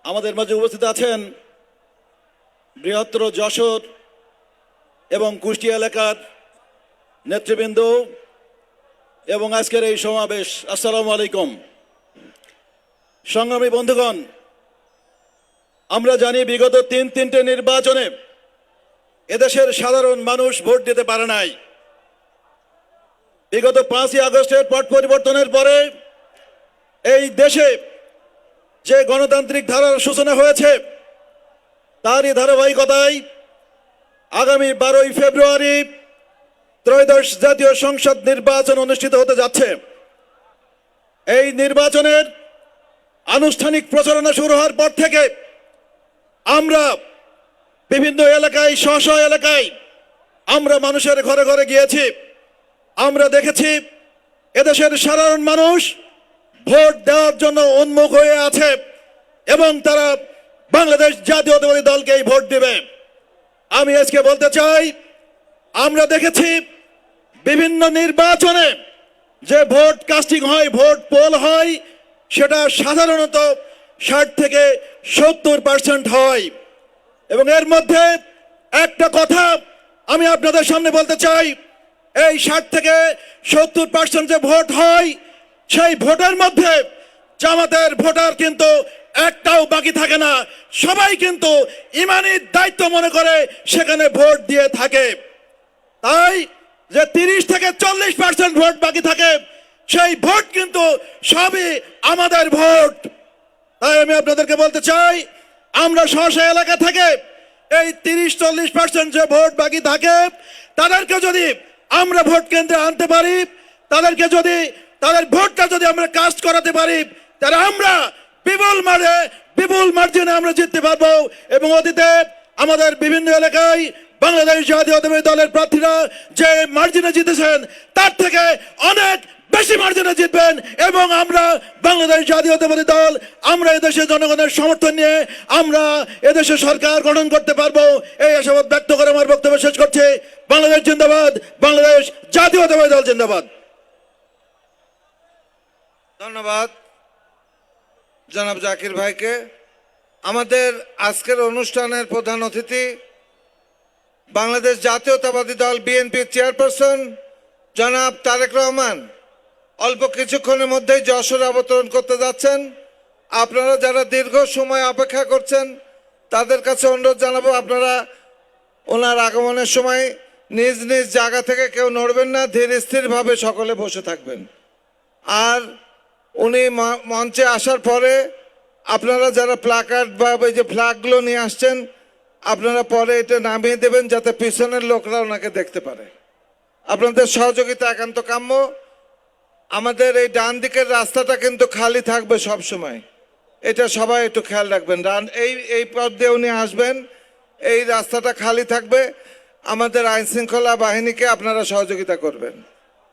আমাদের মাঝে উপস্থিত আছেন বৃহত্তর যশোর এবং কুষ্টিয়া এলাকার নেতৃবৃন্দ এবং আজকের এই সমাবেশ। আসসালামু আলাইকুম। সংগ্রামী বন্ধুগণ, আমরা জানি বিগত তিনটে নির্বাচনে এদেশের সাধারণ মানুষ ভোট দিতে পারে নাই। বিগত 5ই আগস্টের পট পরিবর্তনের পরে এই দেশে যে গণতান্ত্রিক ধারার সূচনা হয়েছে, তারই ধারাবাহিকতায় আগামী 12ই ফেব্রুয়ারি ত্রয়োদশ জাতীয় সংসদ নির্বাচন অনুষ্ঠিত হতে যাচ্ছে। এই নির্বাচনের আনুষ্ঠানিক প্রচারণা শুরু হওয়ার পর থেকে আমরা বিভিন্ন এলাকায়, স্ব এলাকায় আমরা মানুষের ঘরে ঘরে গিয়েছি। আমরা দেখেছি এদেশের সাধারণ মানুষ ভোট দেওয়ার জন্য উন্মুখ হয়ে আছে এবং তারা বাংলাদেশ জাতীয়তাবাদী দলকেই ভোট দেবে। আমি আজকে বলতে চাই, আমরা দেখেছি বিভিন্ন নির্বাচনে যে ভোট কাস্টিং হয়, ভোট পোল হয়, সেটা সাধারণত 60 থেকে 70% হয়। এবং এর মধ্যে একটা কথা আমি আপনাদের সামনে বলতে চাই, এই 60 থেকে 70% যে ভোট হয়, সেই ভোটের মধ্যে জামাতের ভোটার কিন্তু একটাও বাকি থাকে না। সবাই কিন্তু ইমানি দায়িত্ব মনে করে সেখানে ভোট দিয়ে থাকে। তাই যে 30 থেকে 40% ভোট বাকি থাকে, সেই ভোট কিন্তু সবই আমাদের ভোট। তাই আমি আপনাদেরকে বলতে চাই, আমরা স্ব এলাকা থেকে এই 30-40% যে ভোট বাকি থাকে, তাদেরকে যদি আমরা ভোট কেন্দ্রে আনতে পারি, তাদেরকে যদি তাদের ভোটটা যদি আমরা কাস্ট করাতে পারি, তাহলে আমরা বিপুল মার্জিনে আমরা জিততে পারবো। এবং অতীতে আমাদের বিভিন্ন এলাকায় বাংলাদেশ জাতীয়তাবাদী দলের প্রার্থীরা যে মার্জিনে জিতেছেন তার থেকে অনেক বেশি মার্জিনে জিতবেন। এবং আমরা বাংলাদেশ জাতীয়তাবাদী দল আমরা এদেশের জনগণের সমর্থন নিয়ে আমরা এদেশে সরকার গঠন করতে পারবো, এই আশাবাদ ব্যক্ত করে আমার বক্তব্য শেষ করছি। বাংলাদেশ জিন্দাবাদ, বাংলাদেশ জাতীয়তাবাদী দল জিন্দাবাদ। ধন্যবাদ জনাব জাকির ভাইকে। আমাদের আজকের অনুষ্ঠানের প্রধান অতিথি বাংলাদেশ জাতীয়তাবাদী দল বিএনপির চেয়ারপারসন জনাব তারেক রহমান অল্প কিছুক্ষণের মধ্যেই যশোরে অবতরণ করতে যাচ্ছেন। আপনারা যারা দীর্ঘ সময় অপেক্ষা করছেন তাদের কাছে অনুরোধ জানাবো, আপনারা ওনার আগমনের সময় নিজ নিজ জায়গা থেকে কেউ নড়বেন না, ধীর স্থিরভাবে সকলে বসে থাকবেন। আর উনি মঞ্চে আসার পরে আপনারা যারা প্লাকার্ড বা ওই যে ফ্ল্যাগগুলো নিয়ে আসছেন আপনারা পরে এটা নামিয়ে দেবেন যাতে পিছনের লোকরা ওনাকে দেখতে পারে। আপনাদের সহযোগিতা একান্ত কাম্য। আমাদের এই ডান দিকের রাস্তাটা কিন্তু খালি থাকবে সব সময়, এটা সবাই একটু খেয়াল রাখবেন। এই পথ দিয়ে উনি আসবেন, এই রাস্তাটা খালি থাকবে। আমাদের আইন শৃঙ্খলা বাহিনীকে আপনারা সহযোগিতা করবেন।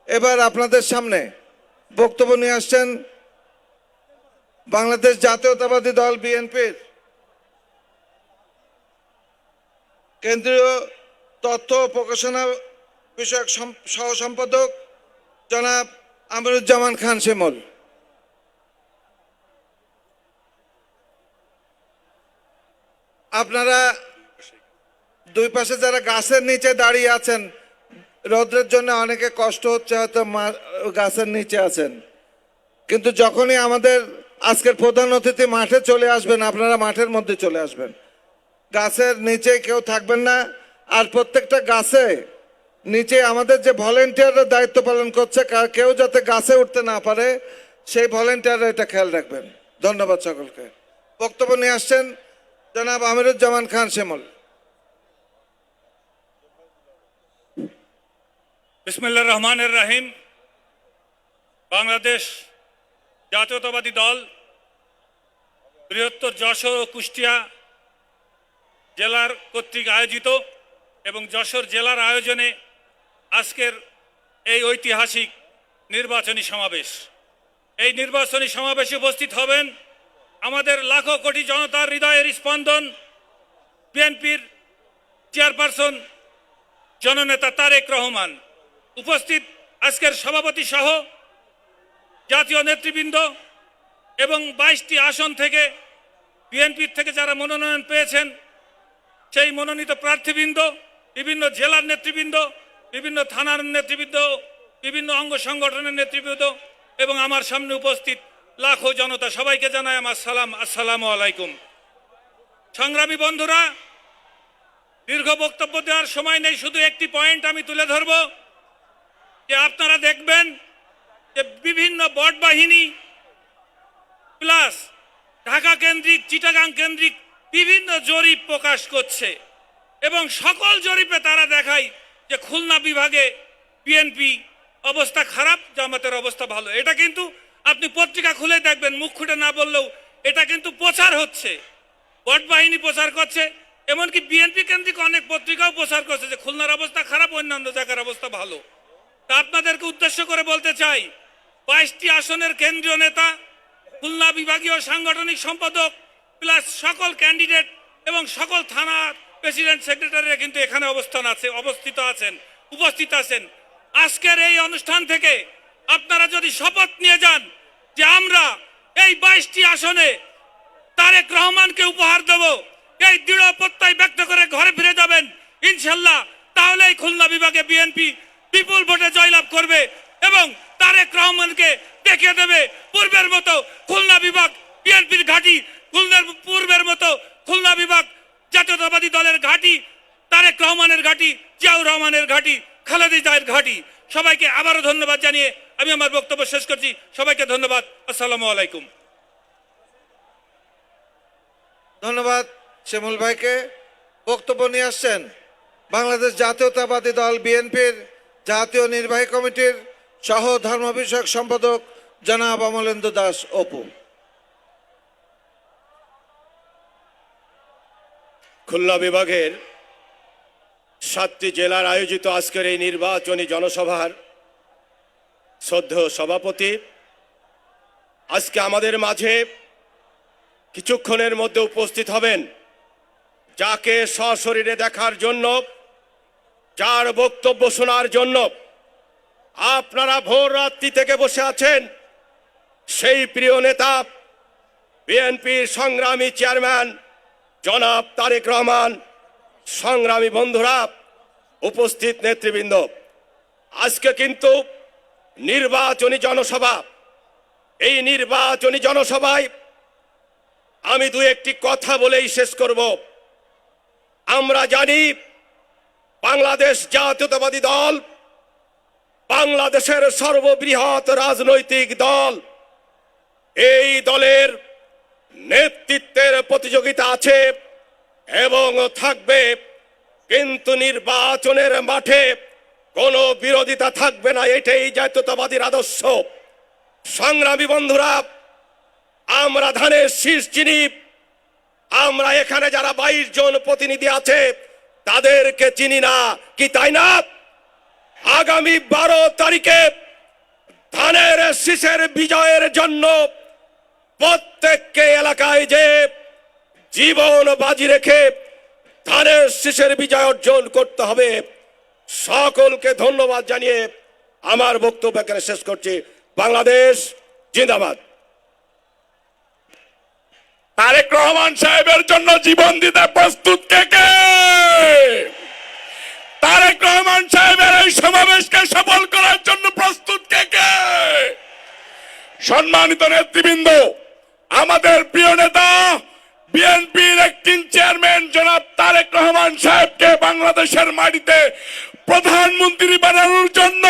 এবার আপনাদের সামনে বক্তব্য নিয়ে আসছেন বাংলাদেশ জাতীয়তাবাদী দল বিএনপির কেন্দ্রীয় তথ্য ও প্রকাশনা বিষয়ক সহ সম্পাদক জনাব আমিরুজ্জামান খান শিমুল। আপনারা দুই পাশে যারা গাছের নিচে দাঁড়িয়ে আছেন, রৌদ্রের জন্য অনেকে কষ্ট হচ্ছে, হয়তো গাছের নিচে আছেন, কিন্তু যখনই আমাদের আজকের প্রধান অতিথি মাঠে চলে আসবেন আপনারা মাঠের মধ্যে চলে আসবেন, গাছের নিচে কেউ থাকবেন না। আর প্রত্যেকটা গাছে নিচে আমাদের যে ভলেন্টিয়াররা দায়িত্ব পালন করছে কেউ যাতে গাছে উঠতে না পারে সেই ভলেন্টিয়াররা এটা খেয়াল রাখবেন। ধন্যবাদ সকলকে। বক্তব্য নিয়ে আসছেন জনাব আমিরুজ্জামান খান শিমুল। বিসমিল্লাহির রহমানির রহিম। বাংলাদেশ জাতীয়তাবাদী দল বৃহত্তর যশোর ও কুষ্টিয়া জেলার কর্তৃক আয়োজিত এবং যশোর জেলার আয়োজনে আজকের এই ঐতিহাসিক নির্বাচনী সমাবেশ, এই নির্বাচনী সমাবেশে উপস্থিত হবেন আমাদের লাখো কোটি জনতার হৃদয়ের স্পন্দন বিএনপির চেয়ারপারসন জননেতা তারেক রহমান। উপস্থিত আজকের সভাপতি সহ জাতীয় নেতৃবৃন্দ এবং 22টি আসন থেকে বিএনপির থেকে যারা মনোনয়ন পেয়েছেন সেই মনোনীত প্রার্থীবৃন্দ, বিভিন্ন জেলার নেতৃবৃন্দ, বিভিন্ন থানার নেতৃবৃন্দ, বিভিন্ন অঙ্গ সংগঠনের নেতৃবৃন্দ এবং আমার সামনে উপস্থিত লাখো জনতা, সবাইকে জানাই আমার সালাম, আসসালামু আলাইকুম। সংগ্রামী বন্ধুরা, দীর্ঘ বক্তব্য দেওয়ার সময় নেই, শুধু একটি পয়েন্ট আমি তুলে ধরব যে আপনারা দেখবেন যে বিভিন্ন বট বাহিনী প্লাস ঢাকা কেন্দ্রিক, চিটাগাং কেন্দ্রিক বিভিন্ন জরিপ প্রকাশ করছে এবং সকল জরিপে তারা দেখায় যে খুলনা বিভাগে বিএনপি অবস্থা খারাপ, জামাতের অবস্থা ভালো। এটা কিন্তু আপনি পত্রিকা খুলে দেখবেন, মুখ খুলে না বললেও এটা কিন্তু প্রচার হচ্ছে, বট বাহিনী প্রচার করছে। এমনকি বিএনপি কেন্দ্রিক অনেক পত্রিকাও প্রচার করছে যে খুলনার অবস্থা খারাপ, অন্যান্য জায়গার অবস্থা ভালো। তা আপনাদেরকে উদ্দেশ্য করে বলতে চাই, 22টি আসনের কেন্দ্রীয় নেতা, খুলনা বিভাগীয় সাংগঠনিক সম্পাদক প্লাস সকল ক্যান্ডিডেট এবং সকল থানার প্রেসিডেন্ট সেক্রেটারিরা কিন্তু এখানে উপস্থিত আছেন। আজকের এই অনুষ্ঠান থেকে আপনারা যদি শপথ নিয়ে যান যে আমরা এই 22টি আসনে তারেক রহমানকে উপহার দেব, এই দৃঢ় প্রত্যয় ব্যক্ত করে ঘরে ফিরে যাবেন ইনশাল্লাহ, তাহলে এই খুলনা বিভাগে বিএনপি বিপুল ভোটে জয়লাভ করবে এবং তারেক রহমানকে দেখিয়ে দেবে পূর্বের মতো খুলনা বিভাগ বিএনপির ঘাঁটি, পূর্বের মতো খুলনা বিভাগ জাতীয়তাবাদী দলের ঘাঁটি, তারেক রহমানের ঘাঁটি, জিয়াউর রহমানের ঘাঁটি, খালেদা জিয়ার ঘাঁটি। সবাইকে আবারও ধন্যবাদ জানিয়ে আমি আমার বক্তব্য শেষ করছি। সবাইকে ধন্যবাদ, আসসালামু আলাইকুম। ধন্যবাদ শিমুল ভাইকে। বক্তব্য নিয়ে আসছেন বাংলাদেশ জাতীয়তাবাদী দল বিএনপির জাতীয় নির্বাহী কমিটির সহ ধর্ম বিষয়ক সম্পাদক জনাব অমলেন্দু দাস অপু। খুলনা বিভাগের 7টি জেলার আয়োজিত আজকের এই নির্বাচনী জনসভার শ্রদ্ধেয় সভাপতি আজকে আমাদের মাঝে কিছুক্ষণের মধ্যে উপস্থিত হবেন, যাকে সশরীরে দেখার জন্য, যার বক্তব্য শোনার জন্য আপনারা ভোর রাত্রি থেকে বসে আছেন, সেই প্রিয় নেতা বিএনপির সংগ্রামী চেয়ারম্যান জনাব তারেক রহমান। সংগ্রামী বন্ধুরা, উপস্থিত নেতৃবৃন্দ, আজকে কিন্তু নির্বাচনী জনসভা। এই নির্বাচনী জনসভায় আমি দু একটি কথা বলেই শেষ করব। আমরা জানি বাংলাদেশ জাতীয়তাবাদী দল বাংলাদেশের সর্ববৃহৎ রাজনৈতিক দল। এই দলের নেতৃত্বের প্রতিযোগিতা আছে এবং থাকবে, কিন্তু নির্বাচনের মাঠে কোনো বিরোধিতা থাকবে না, এটাই জাতীয়তাবাদীর আদর্শ। সংগ্রামী বন্ধুরা, আমরা ধানের শীষ চিনি। আমরা এখানে যারা 22 জন প্রতিনিধি আছে তাদেরকে চিনি না, কি তাই না? আগামী 12 তারিখে ধানের শীষের বিজয়ের জন্য প্রত্যেককে এলাকায় যে জীবন বাজি রেখে ধানের শীষের বিজয় অর্জন করতে হবে। সকলকে ধন্যবাদ জানিয়ে আমার বক্তব্য এখানে শেষ করছি। বাংলাদেশ জিন্দাবাদ। তারেক রহমান সাহেবের জন্য জীবন দিতে প্রস্তুত কে কে? তারেক রহমান সাহেবের এই সমাবেশকে সফল করার জন্য প্রস্তুত কে কে? সম্মানিত নেতৃবৃন্দ, আমাদের প্রিয় নেতা বিএনপির অ্যাক্টিং চেয়ারম্যান জনাব তারেক রহমান সাহেবকে বাংলাদেশের মাটিতে প্রধানমন্ত্রী বানানোর জন্য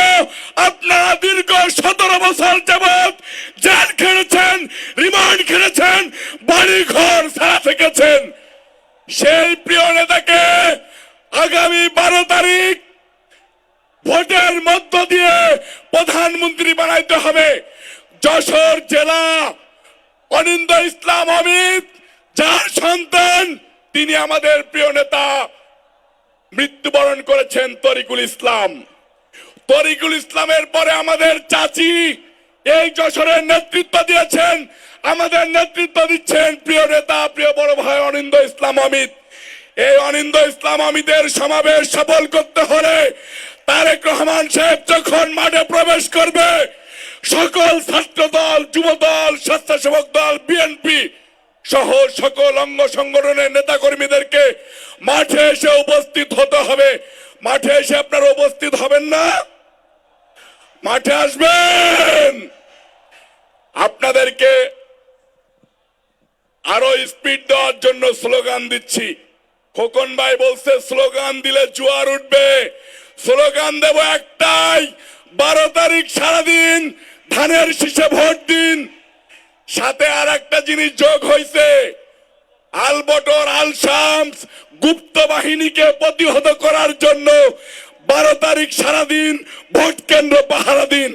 আপনারা দীর্ঘ 17 বছর যাবৎ জেল খেটেছেন, রিমান্ড খেটেছেন, বাড়ি ঘর ছাড়া থেকেছেন। সেই প্রিয় নেতাকে আগামী 12 তারিখ ভোটের মধ্য দিয়ে প্রধানমন্ত্রী বানাইতে হবে। যশোর জেলা অনিন্দ ইসলাম অমিত, যার সন্তান তিনি আমাদের প্রিয় নেতা মৃত্যুবরণ করেছেন তরিকুল ইসলাম। তরিকুল ইসলামের পরে আমাদের চাচি এই যশোরের নেতৃত্ব দিয়েছেন, আমাদের নেতৃত্ব দিচ্ছেন প্রিয় নেতা, প্রিয় বড় ভাই অনিন্দ ইসলাম অমিত। এই অনিন্দ ইসলাম অমিতের সমাবেশ সফল করতে হলে তারেক রহমান সাহেব যখন মাঠে প্রবেশ করবে, সকল ছাত্র দল, যুব দল, স্বেচ্ছাসেবক দল, বিএনপি সহ সকল অঙ্গ সংগঠনের নেতা কর্মীদেরকে মাঠে এসে উপস্থিত হতে হবে। মাঠে এসে আপনারা উপস্থিত হবেন না? মাঠে আসবেন। আপনাদেরকে আরো স্পিড দেওয়ার জন্য স্লোগান দিচ্ছি। খোকন ভাই বলছে স্লোগান দিলে জোয়ার উঠবে। স্লোগান দেব একটাই, 12 তারিখ সারাদিন ধানের শীষে ভোট দিন। সাথে আর একটা জিনিস যোগ হয়েছে, আলবটর আল শামস গুপ্ত বাহিনীকে প্রতিহত করার জন্য 12 তারিখ সারাদিন ভোট কেন্দ্র পাহারা দিন।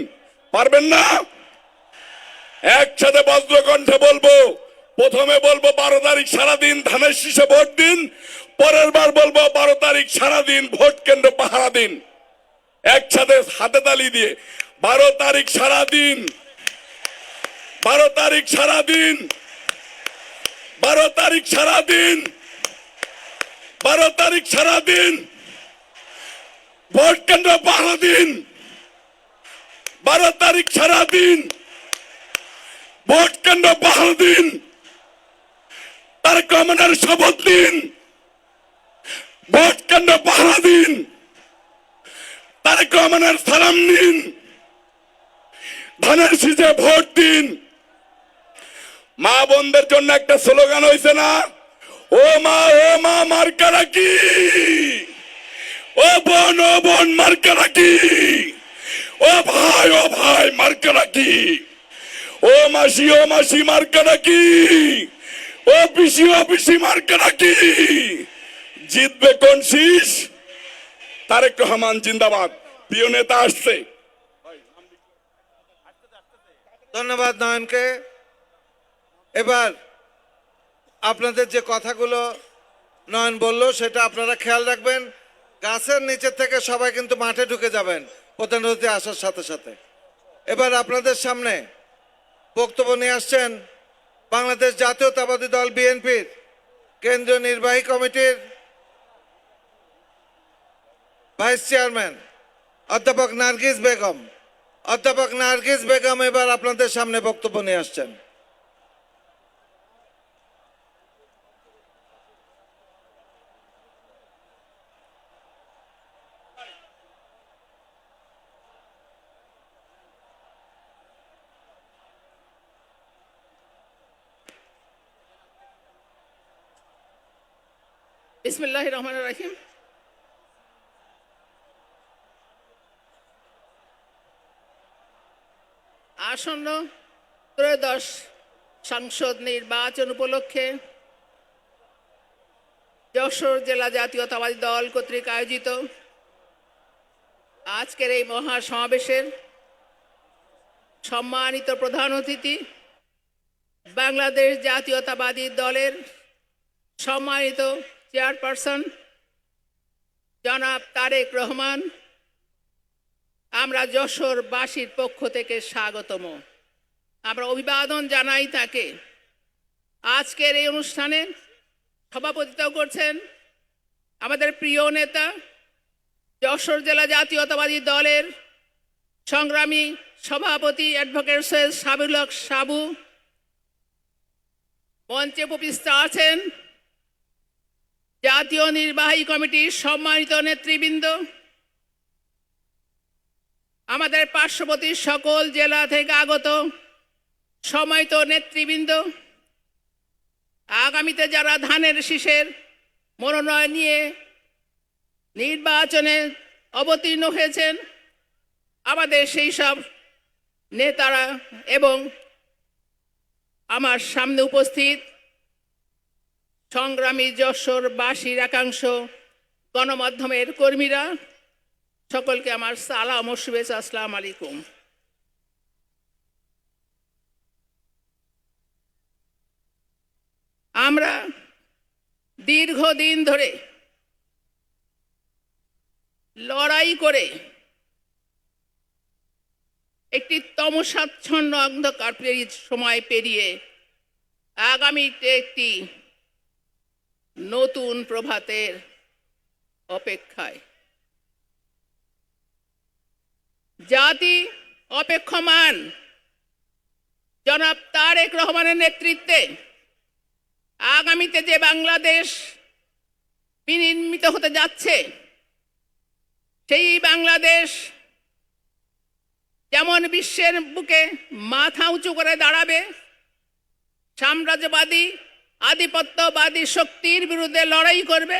পারবেন না? একসাথে বজ্রকণ্ঠে বলবো। প্রথমে বলবো 12 তারিখ সারাদিন ধানের শীষে ভোট দিন, পরের বার বলবো 12 তারিখ সারাদিন ভোট কেন্দ্র পাহারা দিন। একসাথে হাতে তালি দিয়ে 12 তারিখ সারাদিন, 12 তারিখ সারাদিন, 12 তারিখ সারাদিন, 12 তারিখ সারাদিন ভোট কেন্দ্র পাহারা দিন। 12 তারিখ সারাদিন ভোট কেন্দ্র পাহারা দিন। তারেক রহমানের শপথ দিন, ভোট কেন্দ্র পাহারা দিন। তারেক রহমানের সালাম নিন, ধানের শীষে ভোট দিন। মা বোনদের জন্য একটা স্লোগান হয়েছে না, ও মা মার্কা রাখি, ও বোন মার্কা রাখি, ও ভাই মার্কা রাখি, ও মাসি মার্কা রাখি, ও পিসি মার্কা রাখি। জিতবে কোন শীষ? তারেক রহমান জিন্দাবাদ। প্রিয় নেতা আসছে। ধন্যবাদ নয়নকে। এবার আপনাদের যে কথাগুলো নয়ন বলল সেটা আপনারা খেয়াল রাখবেন। গাছের নিচে থেকে সবাই কিন্তু মাঠে ঢুকে যাবেন প্রধান অতিথি আসার সাথে সাথে। এবার আপনাদের সামনে বক্তব্য নিয়ে আসছেন বাংলাদেশ জাতীয়তাবাদী দল বিএনপির কেন্দ্রীয় নির্বাহী কমিটির ভাইস চেয়ারম্যান অধ্যাপক নার্গিস বেগম। অধ্যাপক নার্গিস বেগম এবার আপনাদের সামনে বক্তব্য নিয়ে আসছেন। বিসমিল্লাহির রহমানির রহিম। আসন্ন ত্রয়োদশ সংসদ নির্বাচন উপলক্ষে যশোর জেলা জাতীয়তাবাদী দল কর্তৃক আয়োজিত আজকের এই মহা সমাবেশের সম্মানিত প্রধান অতিথি বাংলাদেশ জাতীয়তাবাদী দলের সম্মানিত চেয়ারপারসন জনাব তারেক রহমান, আমরা যশোরবাসীর পক্ষ থেকে স্বাগতম। আমরা অভিবাদন জানাই তাকে। আজকের এই অনুষ্ঠানে সভাপতিত্ব করছেন আমাদের প্রিয় নেতা যশোর জেলা জাতীয়তাবাদী দলের সংগ্রামী সভাপতি অ্যাডভোকেট সৈয়দ সাবিউল হক সাবু। মঞ্চে উপস্থিত আছেন জাতীয় নির্বাহী কমিটির সম্মানিত নেতৃবৃন্দ, আমাদের পার্শ্ববর্তী সকল জেলা থেকে আগত সম্মানিত নেতৃবৃন্দ, আগামীতে যারা ধানের শীষের মনোনয়ন নিয়ে নির্বাচনে অবতীর্ণ হয়েছেন, আমাদের সেই সব নেতারা এবং আমার সামনে উপস্থিত সংগ্রামী যশোরবাসীর একাংশ গণমাধ্যমের কর্মীরা, সকলকে আমার সালাম ও শুভেচ্ছা। আসসালামু আলাইকুম। আমরা দীর্ঘদিন ধরে লড়াই করে একটি তমসাচ্ছন্ন অন্ধকার সময় পেরিয়ে আগামীতে একটি নতুন প্রভাতের অপেক্ষায়। জাতি অপেক্ষমান জনাব তারেক রহমানের নেতৃত্বে আগামীতে যে বাংলাদেশ বিনির্মিত হতে যাচ্ছে, সেই বাংলাদেশ যেমন বিশ্বের বুকে মাথা উঁচু করে দাঁড়াবে, সাম্রাজ্যবাদী আধিপত্যবাদী শক্তির বিরুদ্ধে লড়াই করবে,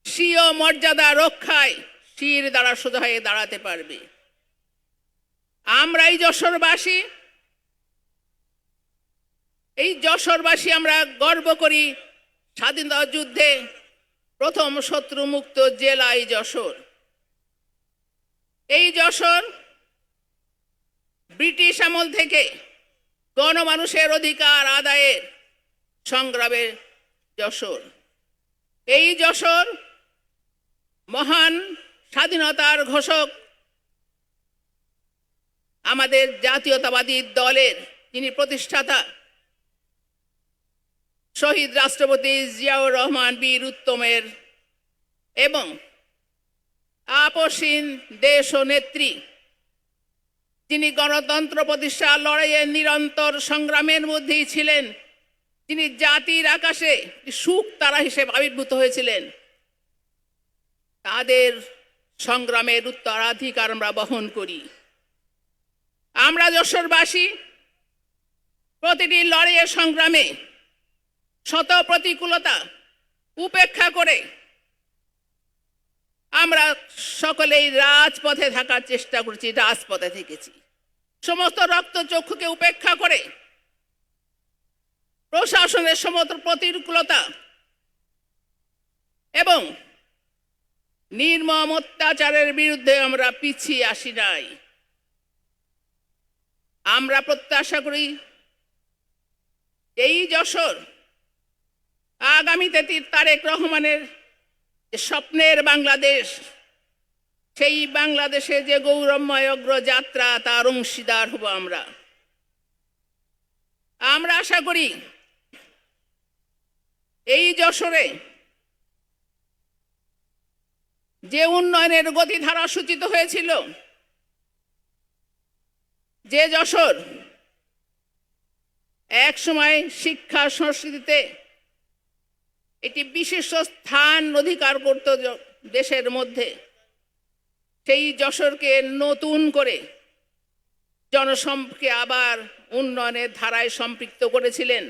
স্বীয় মর্যাদা রক্ষায় শির দ্বারা সোজা হয়ে দাঁড়াতে পারবে। আমরা এই যশোরবাসী আমরা গর্ব করি স্বাধীনতা যুদ্ধে প্রথম শত্রুমুক্ত জেলা এই যশোর। এই যশোর ব্রিটিশ আমল থেকে গণমানুষের অধিকার আদায়ের সংগ্রামের যশোর। এই যশোর মহান স্বাধীনতার ঘোষক আমাদের জাতীয়তাবাদী দলের যিনি প্রতিষ্ঠাতা শহীদ রাষ্ট্রপতি জিয়াউর রহমান বীর উত্তমের এবং আপসহীন দেশ ও নেত্রী যিনি গণতন্ত্র প্রতিষ্ঠার লড়াইয়ের নিরন্তর সংগ্রামের মধ্যেই ছিলেন, যিনি জাতির আকাশে সুখ তারা হিসেবে আবির্ভূত হয়েছিলেন, তাদের সংগ্রামের উত্তরাধিকার আমরা বহন করি। আমরা যশোরবাসী প্রতিটি লড়াইয়ের সংগ্রামে শত প্রতিকূলতা উপেক্ষা করে আমরা সকলেই রাজপথে থাকার চেষ্টা করেছি, রাজপথে থেকেছি। সমস্ত রক্তচক্ষুকে উপেক্ষা করে প্রশাসনের সমস্ত প্রতিকূলতা এবং নির্মম অত্যাচারের বিরুদ্ধে আমরা পিছিয়ে আসি নাই। আমরা প্রত্যাশা করি এই যশোর আগামীতে তারেক রহমানের যে স্বপ্নের বাংলাদেশ, সেই বাংলাদেশে যে গৌরবময় অগ্রযাত্রা তার অংশীদার হব আমরা। আমরা আশা করি এই যশোরে যে উন্নয়নের গতিধারা সূচিত হয়েছিল, যে যশোর এক সময় শিক্ষা সংস্কৃতিতে একটি বিশেষ স্থান অধিকার করত দেশের মধ্যে, সেই যশোরকে নতুন করে জনসম্পর্কে আবার উন্নয়নের ধারায় সম্পৃক্ত করেছিলেন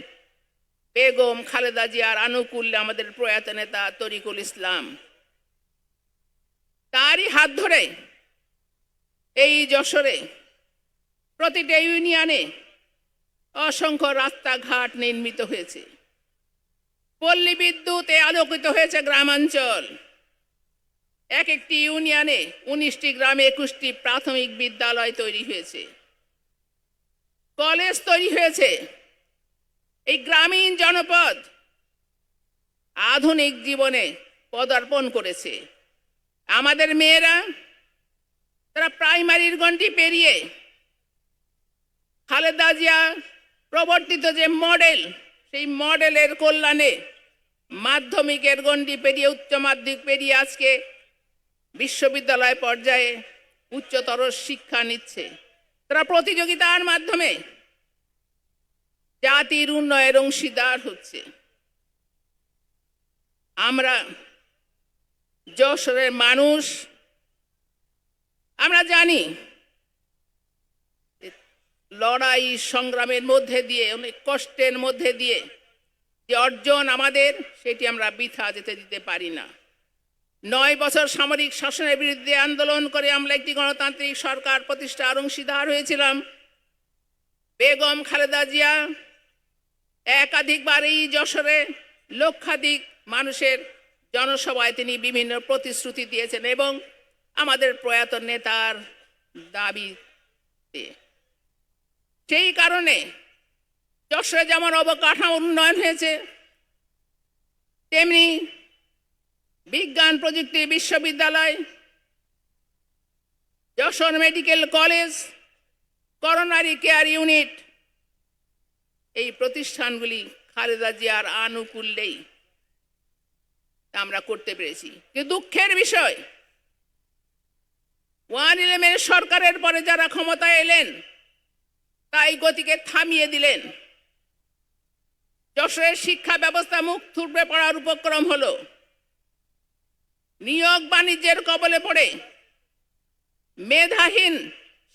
বেগম খালেদা জিয়ার আনুকূল্যে আমাদের প্রয়াত নেতা তরিকুল ইসলাম। তারই হাত ধরে এই যশোরে প্রতিটা ইউনিয়নে অসংখ্য রাস্তাঘাট নির্মিত হয়েছে, পল্লী বিদ্যুতে আলোকিত হয়েছে গ্রামাঞ্চল, এক একটি ইউনিয়নে 19টি গ্রামে 21টি প্রাথমিক বিদ্যালয় তৈরি হয়েছে, কলেজ তৈরি হয়েছে। এই গ্রামীণ জনপদ আধুনিক জীবনে পদার্পণ করেছে। আমাদের মেয়েরা তারা প্রাইমারির গণ্ডি পেরিয়ে খালেদা জিয়া প্রবর্তিত যে মডেল, সেই মডেলের কল্যাণে মাধ্যমিকের গণ্ডি পেরিয়ে উচ্চ মাধ্যমিক পেরিয়ে আজকে বিশ্ববিদ্যালয় পর্যায়ে উচ্চতর শিক্ষা নিচ্ছে। তারা প্রতিযোগিতার মাধ্যমে জাতির উন্নয়নের অংশীদার হচ্ছে। আমরা যশোরের মানুষ, আমরা জানি লড়াই সংগ্রামের মধ্যে দিয়ে, অনেক কষ্টের মধ্যে দিয়ে যে অর্জন আমাদের, সেটি আমরা বৃথা যেতে দিতে পারি না। 9 বছর সামরিক শাসনের বিরুদ্ধে আন্দোলন করে আমরা একটি গণতান্ত্রিক সরকার প্রতিষ্ঠার অংশীদার হয়েছিলাম। বেগম খালেদা জিয়া একাধিকবার এই যশোরে লক্ষাধিক মানুষের জনসভায় তিনি বিভিন্ন প্রতিশ্রুতি দিয়েছেন এবং আমাদের প্রয়াত নেতার দাবিতে। সেই কারণে যশোরে যেমন অবকাঠামো উন্নয়ন হয়েছে, তেমনি বিজ্ঞান প্রযুক্তি বিশ্ববিদ্যালয়, Jessore medical college, coronary care unit, এই প্রতিষ্ঠানগুলি খালেদা জিয়ার আনুকূল্যেই আমরা করতে পেরেছি। কিন্তু দুঃখের বিষয়, 111 সরকারের পরে যারা ক্ষমতায় এলেন তাই গতিকে থামিয়ে দিলেন। যশোরের শিক্ষা ব্যবস্থা মুখ থুবড়ে পড়ার উপক্রম হলো। নিয়োগ বাণিজ্যের কবলে পড়ে মেধাহীন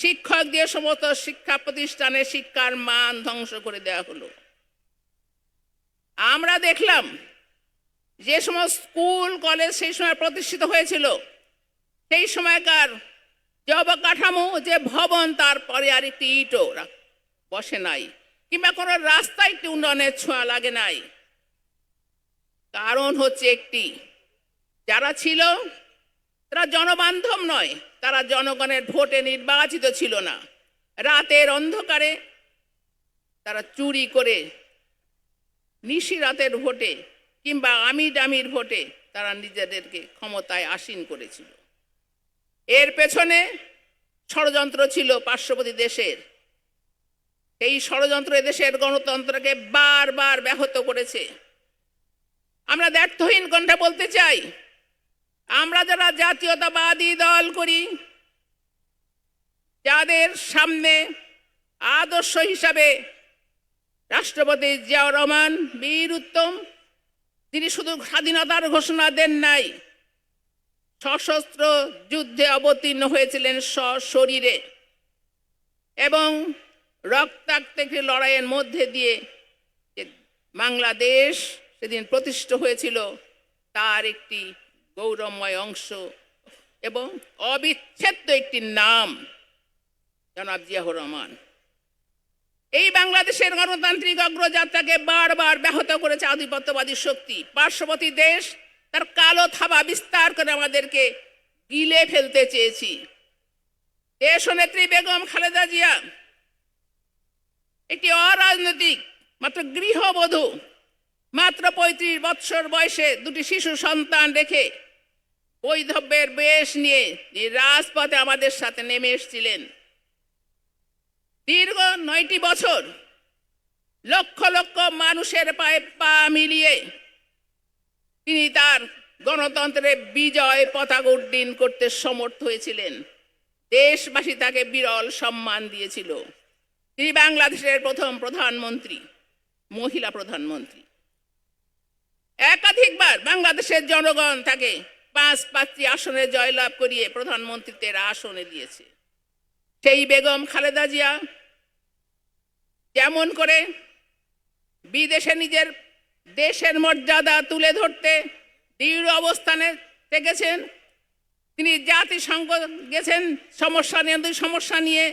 শিক্ষক দিয়ে সমস্ত শিক্ষা প্রতিষ্ঠানে শিক্ষার মান ধ্বংস করে দেওয়া হলো। আমরা দেখলাম যে সমস্ত স্কুল কলেজ সেই সময় প্রতিষ্ঠিত হয়েছিল, সেই সময়কার যে অবকাঠামো, যে ভবন, তারপরে আর একটি ইটও বসে নাই, কিংবা কোনো রাস্তায় একটি উন্নয়নের ছোঁয়া লাগে নাই। কারণ হচ্ছে একটি, যারা ছিল তারা জনবান্ধব নয়, তারা জনগণের ভোটে নির্বাচিত ছিল না। রাতের অন্ধকারে তারা চুরি করে নিশি রাতের ভোটে কিংবা আমির ভোটে তারা নিজেদেরকে ক্ষমতায় আসীন করেছিল। এর পেছনে ষড়যন্ত্র ছিল পার্শ্ববর্তী দেশের। এই ষড়যন্ত্র দেশের গণতন্ত্রকে বারবার ব্যাহত করেছে। আমরা দ্ব্যর্থহীন কণ্ঠে বলতে চাই, আমরা যারা জাতীয়তাবাদী দল করি, যাদের সামনে আদর্শ হিসাবে রাষ্ট্রপতি জিয়াউর রহমান বীর উত্তম, তিনি শুধু স্বাধীনতার ঘোষণা দেন নাই, সশস্ত্র যুদ্ধে অবতীর্ণ হয়েছিলেন সশরীরে এবং রক্তাক্ত একটি লড়াইয়ের মধ্যে দিয়ে বাংলাদেশ সেদিন প্রতিষ্ঠিত হয়েছিল, তার একটি গৌরবময় অংশ এবং অবিচ্ছেদ্য একটি নাম জনাব জিয়াউর রহমান। এই বাংলাদেশের গণতান্ত্রিক অগ্রযাত্রাকে বারবার ব্যাহত করেছে আধিপত্যবাদী শক্তি। পার্শ্ববর্তী দেশ তার কালো থাবা বিস্তার করে আমাদেরকে গিলে ফেলতে চেয়েছি। দেশনেত্রী বেগম খালেদা জিয়া একটি অরাজনৈতিক মাত্র গৃহবধূ, মাত্র 35 বৎসর বয়সে দুটি শিশু সন্তান রেখে বৈধব্যের বেশ নিয়ে রাজপথে আমাদের সাথে নেমে এসেছিলেন। দীর্ঘ 9টি বছর লক্ষ লক্ষ মানুষের পায়ে পা মিলিয়ে তিনি তার গণতন্ত্রের বিজয় পতাকা উড্ডীন করতে সমর্থ হয়েছিলেন। দেশবাসী তাকে বিরল সম্মান দিয়েছিল। তিনি বাংলাদেশের প্রথম প্রধানমন্ত্রী, মহিলা প্রধানমন্ত্রী। একাধিকবার বাংলাদেশের জনগণ তাকে 5টি আসনে জয়লাভ করিয়ে প্রধানমন্ত্রীত্বের আসনে দিয়েছে। সেই বেগম খালেদা জিয়া যেমন করে বিদেশে নিজের দেশের মর্যাদা তুলে ধরতে দৃঢ় অবস্থানে থেকেছেন, তিনি জাতিসংঘ গেছেন সমস্যা নিয়ে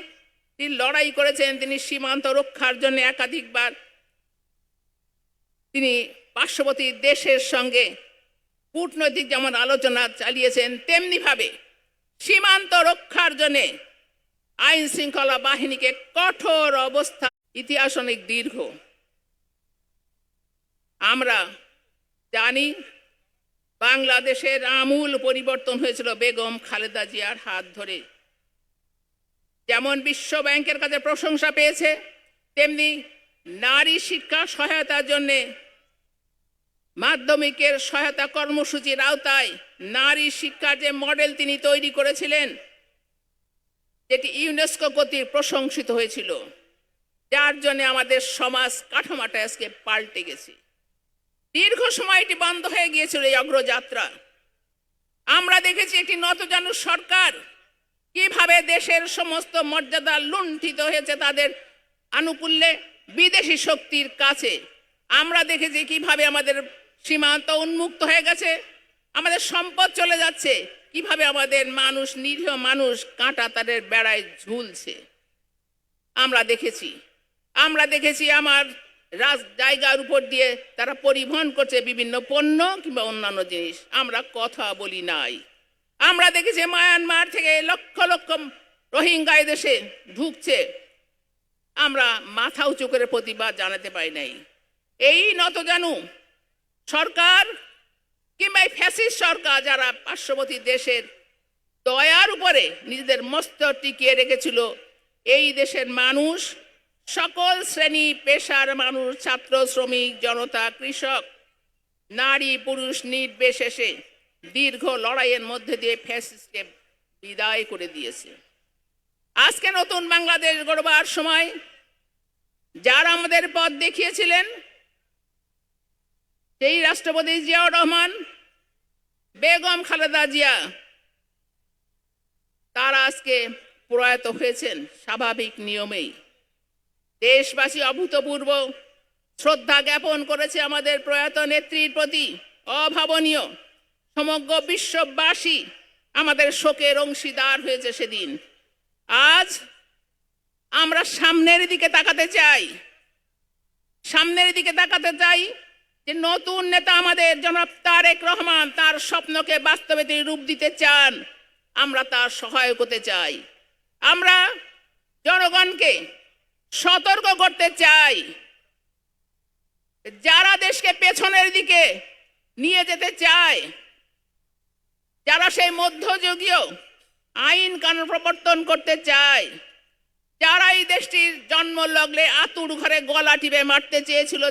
তিনি লড়াই করেছেন। তিনি সীমান্ত রক্ষার জন্য একাধিকবার তিনি পার্শ্ববর্তী দেশের সঙ্গে কূটনৈতিক যেমন আলোচনা চালিয়েছেন, তেমনিভাবে সীমান্ত রক্ষার জন্য আইন শৃঙ্খলা বাহিনীকে কঠোর অবস্থা। ইতিহাস অনেক দীর্ঘ। আমরা জানি বাংলাদেশের আমূল পরিবর্তন হয়েছিল বেগম খালেদা জিয়ার হাত ধরে। যেমন বিশ্ব ব্যাংকের কাছে প্রশংসা পেয়েছে, তেমনি নারী শিক্ষা সহায়তার জন্য মাধ্যমিকের সহায়তা কর্মসূচির আওতায় নারী শিক্ষার যে মডেল তিনি তৈরি করেছিলেন, যেটি ইউনেস্কো কর্তৃক প্রশংসিত হয়েছিল, যার জন্য আমাদের সমাজ কাঠামোটা আজকে পাল্টে গেছে। দীর্ঘ সময় এটি বন্ধ হয়ে গিয়েছিল এই অগ্রযাত্রা। আমরা দেখেছি একটি নতজানু সরকার কিভাবে দেশের সমস্ত মর্যাদা লুণ্ঠিত হয়েছে তাদের আনুকূল্যে বিদেশি শক্তির কাছে। আমরা দেখেছি কিভাবে আমাদের সীমান্ত উন্মুক্ত হয়ে গেছে, আমাদের সম্পদ চলে যাচ্ছে, কিভাবে আমাদের মানুষ, নিরীহ মানুষ কাঁটা তারের বেড়ায় ঝুলছে। আমরা দেখেছি আমার জায়গার উপর দিয়ে তারা পরিবহন করছে বিভিন্ন পণ্য কিংবা অন্যান্য জিনিস। আমরা কথা বলি নাই। আমরা দেখেছি মায়ানমার থেকে লক্ষ লক্ষ রোহিঙ্গা দেশে ঢুকছে, আমরা মাথা উঁচু করে প্রতিবাদ জানাতে পারি নাই। এই নতজানু সরকার কিংবা ফ্যাসিস্ট সরকার যারা পার্শ্ববর্তী দেশের দয়ার উপরে নিজেদের মস্তক টিকিয়ে রেখেছিল, এই দেশের মানুষ, সকল শ্রেণী পেশার মানুষ, ছাত্র, শ্রমিক, জনতা, কৃষক, নারী পুরুষ নির্বিশেষে দীর্ঘ লড়াইয়ের মধ্যে দিয়ে ফ্যাসিস্টকে বিদায় করে দিয়েছে। আজকে নতুন বাংলাদেশ গড়বার সময় যারা আমাদের পথ দেখিয়েছিলেন, সেই রাষ্ট্রপতি জিয়াউর রহমান, বেগম খালেদা জিয়া, তারা আজকে প্রয়াত হয়েছেন স্বাভাবিক নিয়মেই। দেশবাসী অভূতপূর্ব শ্রদ্ধা জ্ঞাপন করেছে আমাদের প্রয়াত নেত্রীর প্রতি, অভাবনীয়। সমগ্র বিশ্ববাসী আমাদের শোকের অংশীদার হয়েছে সেদিন। আজ আমরা সামনের দিকে তাকাতে চাই যে নতুন নেতা আমাদের জনাব তারেক রহমান, তার স্বপ্নকে বাস্তবে তিনি রূপ দিতে চান। আমরা তার সহায়ক হতে চাই। আমরা জনগণকে সতর্ক করতে চাই, যারা দেশকে পেছনের দিকে নিয়ে যেতে চায়, যারা সেই মধ্যযুগীয় আইন কানুন প্রবর্তন করতে চায়, যারা এই দেশটির জন্মলগ্নে আতুর ঘরে গলা টিপে মারতে চেয়েছিল,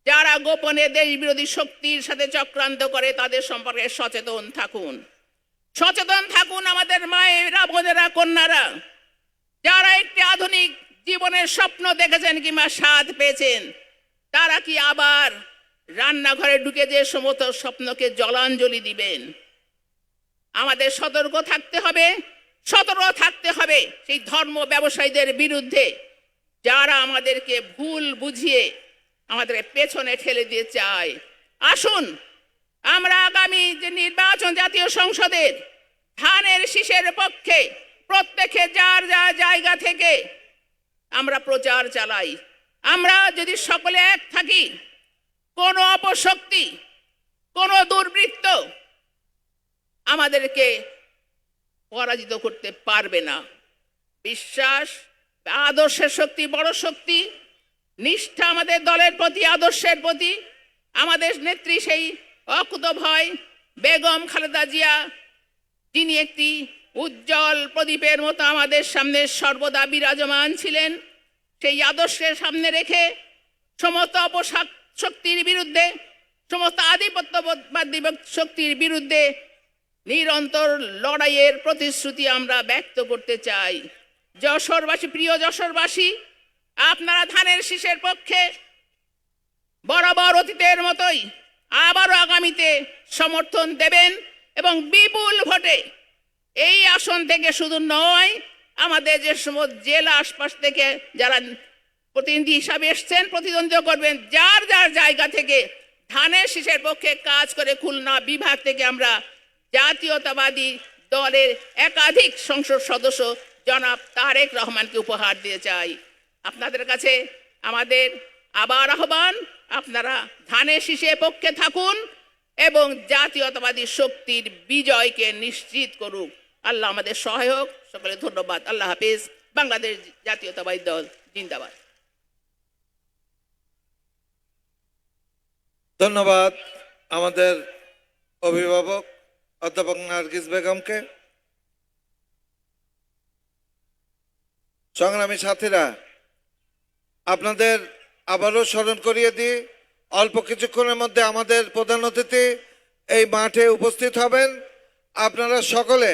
যারা গোপনে দেশ বিরোধী শক্তির সাথে চক্রান্ত করে, তাদের সম্পর্কে সচেতন থাকুন আমাদের মায়েরা, বোনেরা, কন্যারা, যারা একটি আধুনিক জীবনের স্বপ্ন দেখেছেন কিংবা স্বাদ পেয়েছেন, তারা কি আবার রান্নাঘরে ঢুকে যে সমস্ত স্বপ্নকে জলাঞ্জলি দিবেন? আমাদের সতর্ক থাকতে হবে সেই ধর্ম ব্যবসায়ীদের বিরুদ্ধে, যারা আমাদেরকে ভুল বুঝিয়ে আমাদের পেছনে ঠেলে দিয়ে চায়। আসুন আমরা আগামী যে নির্বাচন, জাতীয় সংসদের ধানের শীষের পক্ষে প্রত্যেকে যার জায়গা থেকে আমরা প্রচার চালাই। আমরা যদি সকলে এক থাকি, কোনো অপশক্তি কোন দুর্বৃত্ত আমাদেরকে পরাজিত করতে পারবে না। বিশ্বাস, আদর্শের শক্তি বড় শক্তি, নিষ্ঠা আমাদের দলের প্রতি, আদর্শের প্রতি। আমাদের নেত্রী সেই অকুতভয় বেগম খালেদা জিয়া, যিনি একটি উজ্জ্বল প্রদীপের মতো আমাদের সামনে সর্বদা বিরাজমান ছিলেন, সেই আদর্শের সামনে রেখে সমস্ত শক্তির বিরুদ্ধে, সমস্ত আধিপত্যবাদী শক্তির বিরুদ্ধে নিরন্তর লড়াইয়ের প্রতিশ্রুতি আমরা ব্যক্ত করতে চাই। যশোরবাসী, প্রিয় যশোরবাসী, আপনারা ধানের শীষের পক্ষে বরাবর অতীতের মতোই আবারও আগামীতে সমর্থন দেবেন এবং বিপুল ভোটে এই আসন থেকে শুধু নয়, আমাদের যে সমস্ত জেলা আশপাশ থেকে যারা প্রতিনিধি হিসাবে এসছেন, প্রতিদ্বন্দ্বিতা করবেন, যার যার জায়গা থেকে ধানের শীষের পক্ষে কাজ করে খুলনা বিভাগ থেকে আমরা জাতীয়তাবাদী দলের একাধিক সংসদ সদস্য জনাব তারেক রহমানকে উপহার দিয়ে চাই। আপনাদের কাছে আমাদের আবার আহ্বান, আপনারা ধানের শীষের পক্ষে থাকুন এবং জাতীয়তাবাদী শক্তির বিজয়কে নিশ্চিত করুক। আল্লাহ আমাদের সহায়ক। সকলে ধন্যবাদ। আল্লাহ হাফেজ। বাংলাদেশ জাতীয়তাবাদী দল জিন্দাবাদ। ধন্যবাদ আমাদের অভিভাবক অধ্যাপক নার্গিস বেগমকে। সংগ্রামী সাথীরা, আপনাদের আবারও স্মরণ করিয়ে দিই, অল্প কিছুক্ষণের মধ্যে আমাদের প্রধান অতিথি এই মাঠে উপস্থিত হবেন। আপনারা সকলে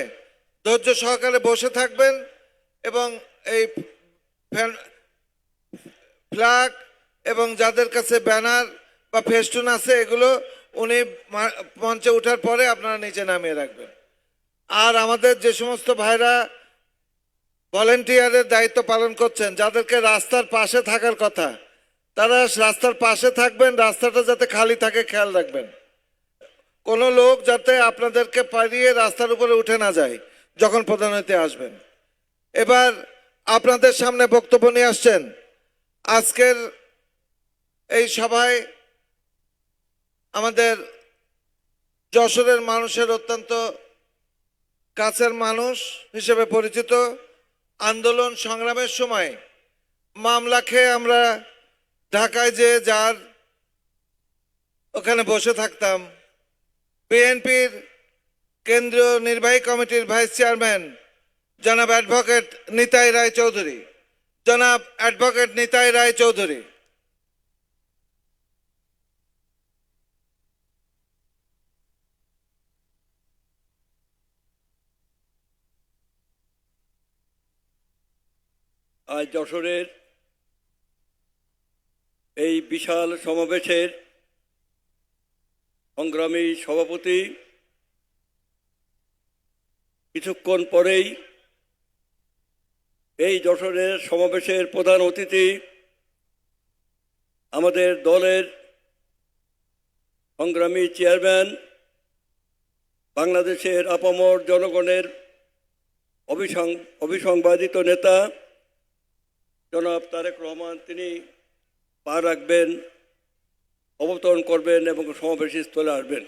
ধৈর্য সহকারে বসে থাকবেন এবং এই ফ্ল্যাগ এবং যাদের কাছে ব্যানার বা ফেস্টুন আছে এগুলো উনি মঞ্চে ওঠার পরে আপনারা নিচে নামিয়ে রাখবেন। আর আমাদের যে সমস্ত ভাইরা ভলেন্টিয়ারের দায়িত্ব পালন করছেন, যাদেরকে রাস্তার পাশে থাকার কথা, তারা রাস্তার পাশে থাকবেন, রাস্তাটা যাতে খালি থাকে খেয়াল রাখবেন। কোনো লোক যাতে আপনাদেরকে পারিয়ে রাস্তার উপরে উঠে না যায় যখন প্রধান অতিথি আসবেন। এবার আপনাদের সামনে বক্তব্য নিয়ে আসছেন আজকের এই সভায় আমাদের যশোরের মানুষের অত্যন্ত কাছের মানুষ হিসেবে পরিচিত, আন্দোলন সংগ্রামের সময় মামলা খেয়ে আমরা ঢাকায় যে যার ওখানে বসে থাকতাম, বিএনপির কেন্দ্রীয় নির্বাহী কমিটির ভাইস চেয়ারম্যান জনাব অ্যাডভোকেট নিতাই রায় চৌধুরী, জনাব অ্যাডভোকেট নিতাই রায় চৌধুরী। আজ যশোরের এই বিশাল সমাবেশের সংগ্রামী সভাপতি, কিছুক্ষণ পরেই এই যশোরের সমাবেশের প্রধান অতিথি আমাদের দলের সংগ্রামী চেয়ারম্যান, বাংলাদেশের আপামর জনগণের অবিসংবাদিত নেতা জনাব তারেক রহমান, তিনি পা রাখবেন, অবতরণ করবেন এবং সমাবেশ স্থলে আসবেন।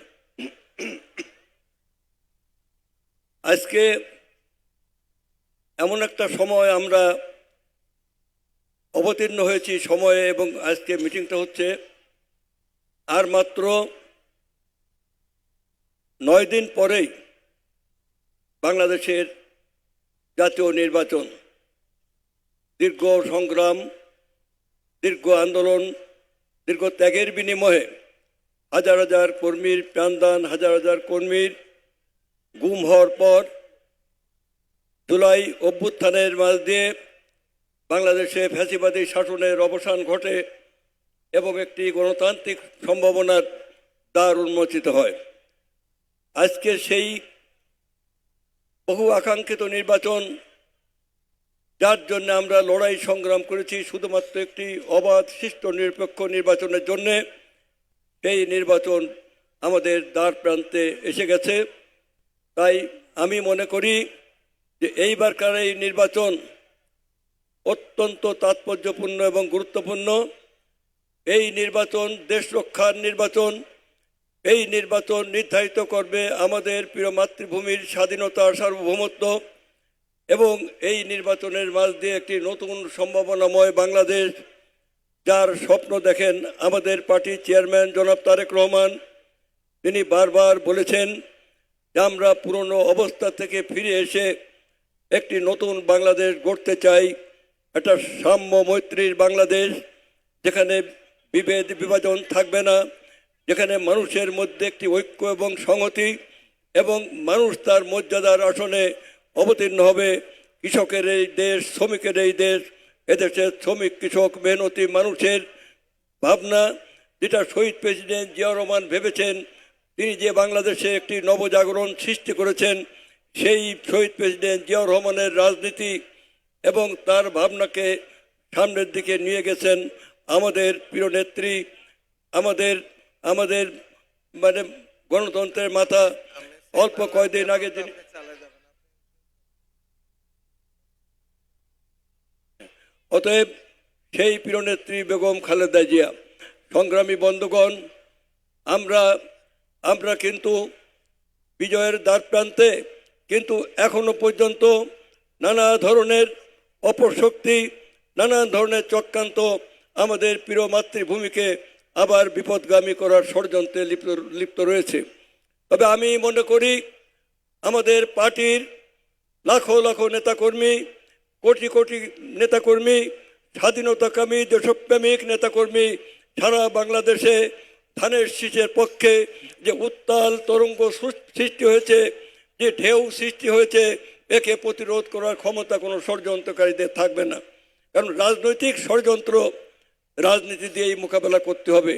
আজকে এমন একটা সময় আমরা অবতীর্ণ হয়েছি সময়ে, এবং আজকে মিটিংটা হচ্ছে আর মাত্র 9 দিন পরেই বাংলাদেশের জাতীয় নির্বাচন। দীর্ঘ সংগ্রাম, দীর্ঘ আন্দোলন, দীর্ঘ ত্যাগের বিনিময়ে হাজার হাজার কর্মীর প্রাণদান, হাজার হাজার কর্মীর গুম হওয়ার পর জুলাই অভ্যুত্থানের মাঝ দিয়ে বাংলাদেশে ফ্যাসিবাদী শাসনের অবসান ঘটে এবং একটি গণতান্ত্রিক সম্ভাবনার দ্বার উন্মোচিত হয়। আজকে সেই বহু আকাঙ্ক্ষিত নির্বাচন, যার জন্য আমরা লড়াই সংগ্রাম করেছি শুধুমাত্র একটি অবাধ, সুষ্ঠু, নিরপেক্ষ নির্বাচনের জন্যে, সেই নির্বাচন আমাদের দ্বার প্রান্তে এসে গেছে। তাই আমি মনে করি যে এইবারকার এই নির্বাচন অত্যন্ত তাৎপর্যপূর্ণ এবং গুরুত্বপূর্ণ। এই নির্বাচন দেশ রক্ষার নির্বাচন, এই নির্বাচন নির্ধারিত করবে আমাদের প্রিয় মাতৃভূমির স্বাধীনতা সার্বভৌমত্ব এবং এই নির্বাচনের মাঝ দিয়ে একটি নতুন সম্ভাবনাময় বাংলাদেশ যার স্বপ্ন দেখেন আমাদের পার্টির চেয়ারম্যান জনাব তারেক রহমান। তিনি বারবার বলেছেন যে আমরা পুরনো অবস্থা থেকে ফিরে এসে একটি নতুন বাংলাদেশ গড়তে চাই, একটা সাম্য মৈত্রীর বাংলাদেশ যেখানে বিভেদ বিভাজন থাকবে না, যেখানে মানুষের মধ্যে একটি ঐক্য এবং সংহতি এবং মানুষ তার মর্যাদার আসনে অবতীর্ণ হবে। কৃষকের এই দেশ, শ্রমিকের এই দেশ, এদেশের শ্রমিক কৃষক মেহনতি মানুষের ভাবনা যেটা শহীদ প্রেসিডেন্ট জিয়াউর রহমান ভেবেছেন, তিনি যে বাংলাদেশে একটি নবজাগরণ সৃষ্টি করেছেন, সেই শহীদ প্রেসিডেন্ট জিয়াউর রহমানের রাজনীতি এবং তার ভাবনাকে সামনের দিকে নিয়ে গেছেন আমাদের প্রিয় নেত্রী, আমাদের আমাদের মানে গণতন্ত্রের মাতা। অল্প কয়েকদিন আগে তিনি অতএব সেই প্রিয় নেত্রী বেগম খালেদা জিয়া। সংগ্রামী বন্ধুগণ, আমরা কিন্তু বিজয়ের দ্বার প্রান্তে, কিন্তু এখনো পর্যন্ত নানা ধরনের অপশক্তি, নানা ধরনের চক্রান্ত আমাদের প্রিয় মাতৃভূমিকে আবার বিপদগামী করার ষড়যন্ত্রে লিপ্ত রয়েছে। তবে আমি মনে করি আমাদের পার্টির লাখো লাখো নেতাকর্মী, কোটি কোটি নেতাকর্মী, স্বাধীনতাকামী দেশপ্রেমিক নেতাকর্মী সারা বাংলাদেশে ধানের শীষের পক্ষে যে উত্তাল তরঙ্গ সৃষ্টি হয়েছে, যে ঢেউ সৃষ্টি হয়েছে, একে প্রতিরোধ করার ক্ষমতা কোনো ষড়যন্ত্রকারীদের থাকবে না। কারণ রাজনৈতিক ষড়যন্ত্র রাজনীতি দিয়েই মোকাবেলা করতে হবে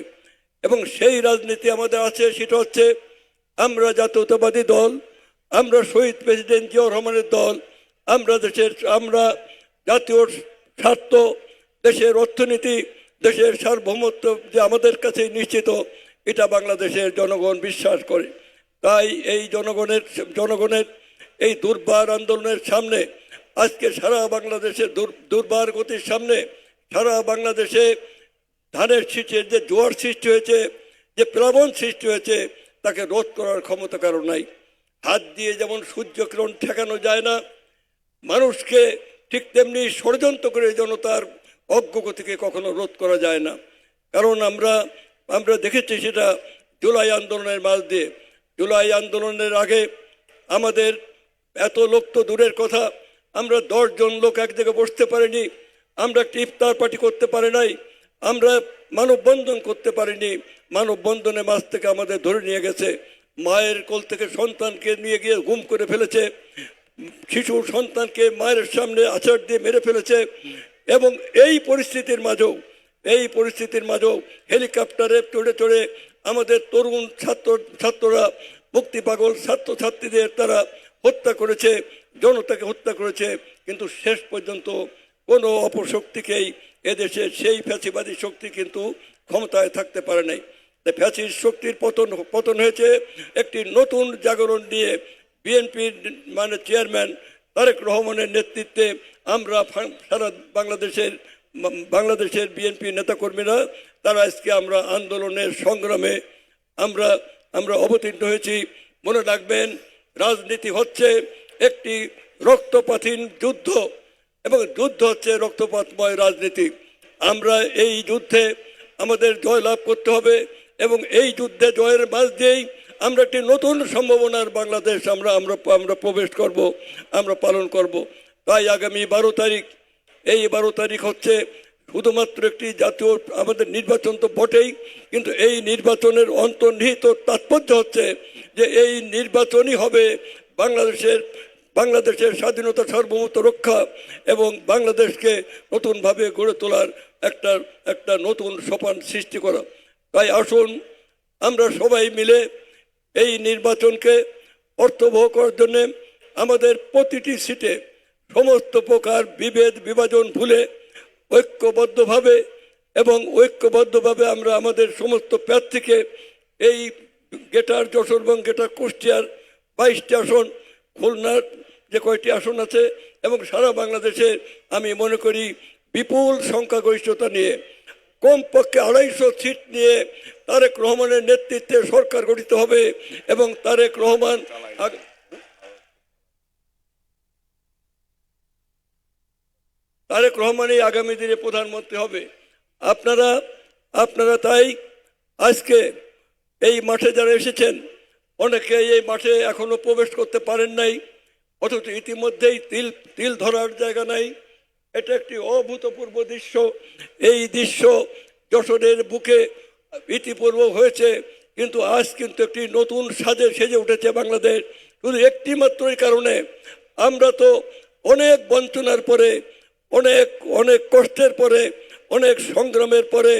এবং সেই রাজনীতি আমাদের আছে। সেটা হচ্ছে আমরা জাতীয়তাবাদী দল, আমরা শহীদ প্রেসিডেন্ট জিয়াউর রহমানের দল, আমরা জাতীয় স্বার্থ, দেশের অর্থনীতি, দেশের সার্বভৌমত্ব যে আমাদের কাছে নিশ্চিত, এটা বাংলাদেশের জনগণ বিশ্বাস করে। তাই এই জনগণের এই দুর্বার আন্দোলনের সামনে, আজকে সারা বাংলাদেশের দুর্বার গতির সামনে, সারা বাংলাদেশে ধানের শীষের যে জোয়ার সৃষ্টি হয়েছে, যে প্লাবন সৃষ্টি হয়েছে, তাকে রোধ করার ক্ষমতা কারো নাই। হাত দিয়ে যেমন সূর্যকিরণ ঠেকানো যায় না, মানুষকে ঠিক তেমনি ষড়যন্ত্র করে জনতার অগ্রগতিকে কখনো রোধ করা যায় না। কারণ আমরা দেখেছি সেটা জুলাই আন্দোলনের মাঝ দিয়ে। জুলাই আন্দোলনের আগে আমাদের এত লোক তো দূরের কথা, আমরা 10 জন লোক এক জায়গায় বসতে পারিনি, আমরা একটি ইফতার পার্টি করতে পারি নাই, আমরা মানববন্ধন করতে পারিনি। মানববন্ধনের মাঝ থেকে আমাদের ধরে নিয়ে গেছে, মায়ের কোল থেকে সন্তানকে নিয়ে গিয়ে গুম করে ফেলেছে, শিশু সন্তানকে মায়ের সামনে আছাড় দিয়ে মেরে ফেলেছে। এবং এই পরিস্থিতির মাঝেও হেলিকপ্টারে চড়ে চড়ে আমাদের তরুণ ছাত্ররা, মুক্তি পাগল ছাত্রছাত্রীদের তারা হত্যা করেছে, জনতাকে হত্যা করেছে। কিন্তু শেষ পর্যন্ত কোনো অপশক্তিকেই এদেশের সেই ফ্যাসিবাদী শক্তি কিন্তু ক্ষমতায় থাকতে পারে নাই। ফ্যাসিস্ট শক্তির পতন হয়েছে একটি নতুন জাগরণ নিয়ে। বিএনপির চেয়ারম্যান তারেক রহমানের নেতৃত্বে আমরা সারা বাংলাদেশের বিএনপি নেতাকর্মীরা তারা আজকে আমরা আন্দোলনের সংগ্রামে আমরা অবতীর্ণ হয়েছি। মনে রাখবেন, রাজনীতি হচ্ছে একটি রক্তপাতহীন যুদ্ধ এবং যুদ্ধ হচ্ছে রক্তপাতময় রাজনীতি। আমরা এই যুদ্ধে আমাদের জয়লাভ করতে হবে এবং এই যুদ্ধে জয়ের মাঝ দিয়েই আমরা একটি নতুন সম্ভাবনার বাংলাদেশ আমরা প্রবেশ করব, আমরা পালন করব। তাই আগামী 12 তারিখ, এই 12 তারিখ হচ্ছে শুধুমাত্র একটি জাতীয় আমাদের নির্বাচন তো বটেই, কিন্তু এই নির্বাচনের অন্তর্নিহিত তাৎপর্য হচ্ছে যে এই নির্বাচনই হবে বাংলাদেশের স্বাধীনতা সার্বভৌমত্ব রক্ষা এবং বাংলাদেশকে নতুনভাবে গড়ে তোলার একটা নতুন সোপান সৃষ্টি করা। তাই আসুন আমরা সবাই মিলে এই নির্বাচনকে অর্থবহ করার জন্য আমাদের প্রতিটি সিটে সমস্ত প্রকার বিভেদ বিভাজন ভুলে ঐক্যবদ্ধভাবে আমরা আমাদের সমস্ত প্রার্থীকে এই গেটার যশোর এবং গেটার কুষ্টিয়ার 22টি আসন, খুলনার যে কয়টি আসন আছে এবং সারা বাংলাদেশে আমি মনে করি বিপুল সংখ্যাগরিষ্ঠতা নিয়ে কমপক্ষে 250 সিট নিয়ে তারেক রহমানের নেতৃত্বে সরকার গঠিত হবে এবং তারেক রহমানই আগামী দিনে প্রধানমন্ত্রী হবে। আপনারা তাই আজকে এই মাঠে যারা এসেছেন, অনেকে এই মাঠে এখনো প্রবেশ করতে পারেন নাই, অথচ ইতিমধ্যেই তিল ধরার জায়গা নাই। এটা একটি অভূতপূর্ব দৃশ্য। এই দৃশ্য যশোরের বুকে ইতিপূর্ব হয়েছে, কিন্তু আজ কিন্তু একটি নতুন সাজে সেজে উঠেছে বাংলাদেশ, শুধু একটি মাত্রই কারণে। আমরা তো অনেক বঞ্চনার পরে, অনেক কষ্টের পরে, অনেক সংগ্রামের পরে,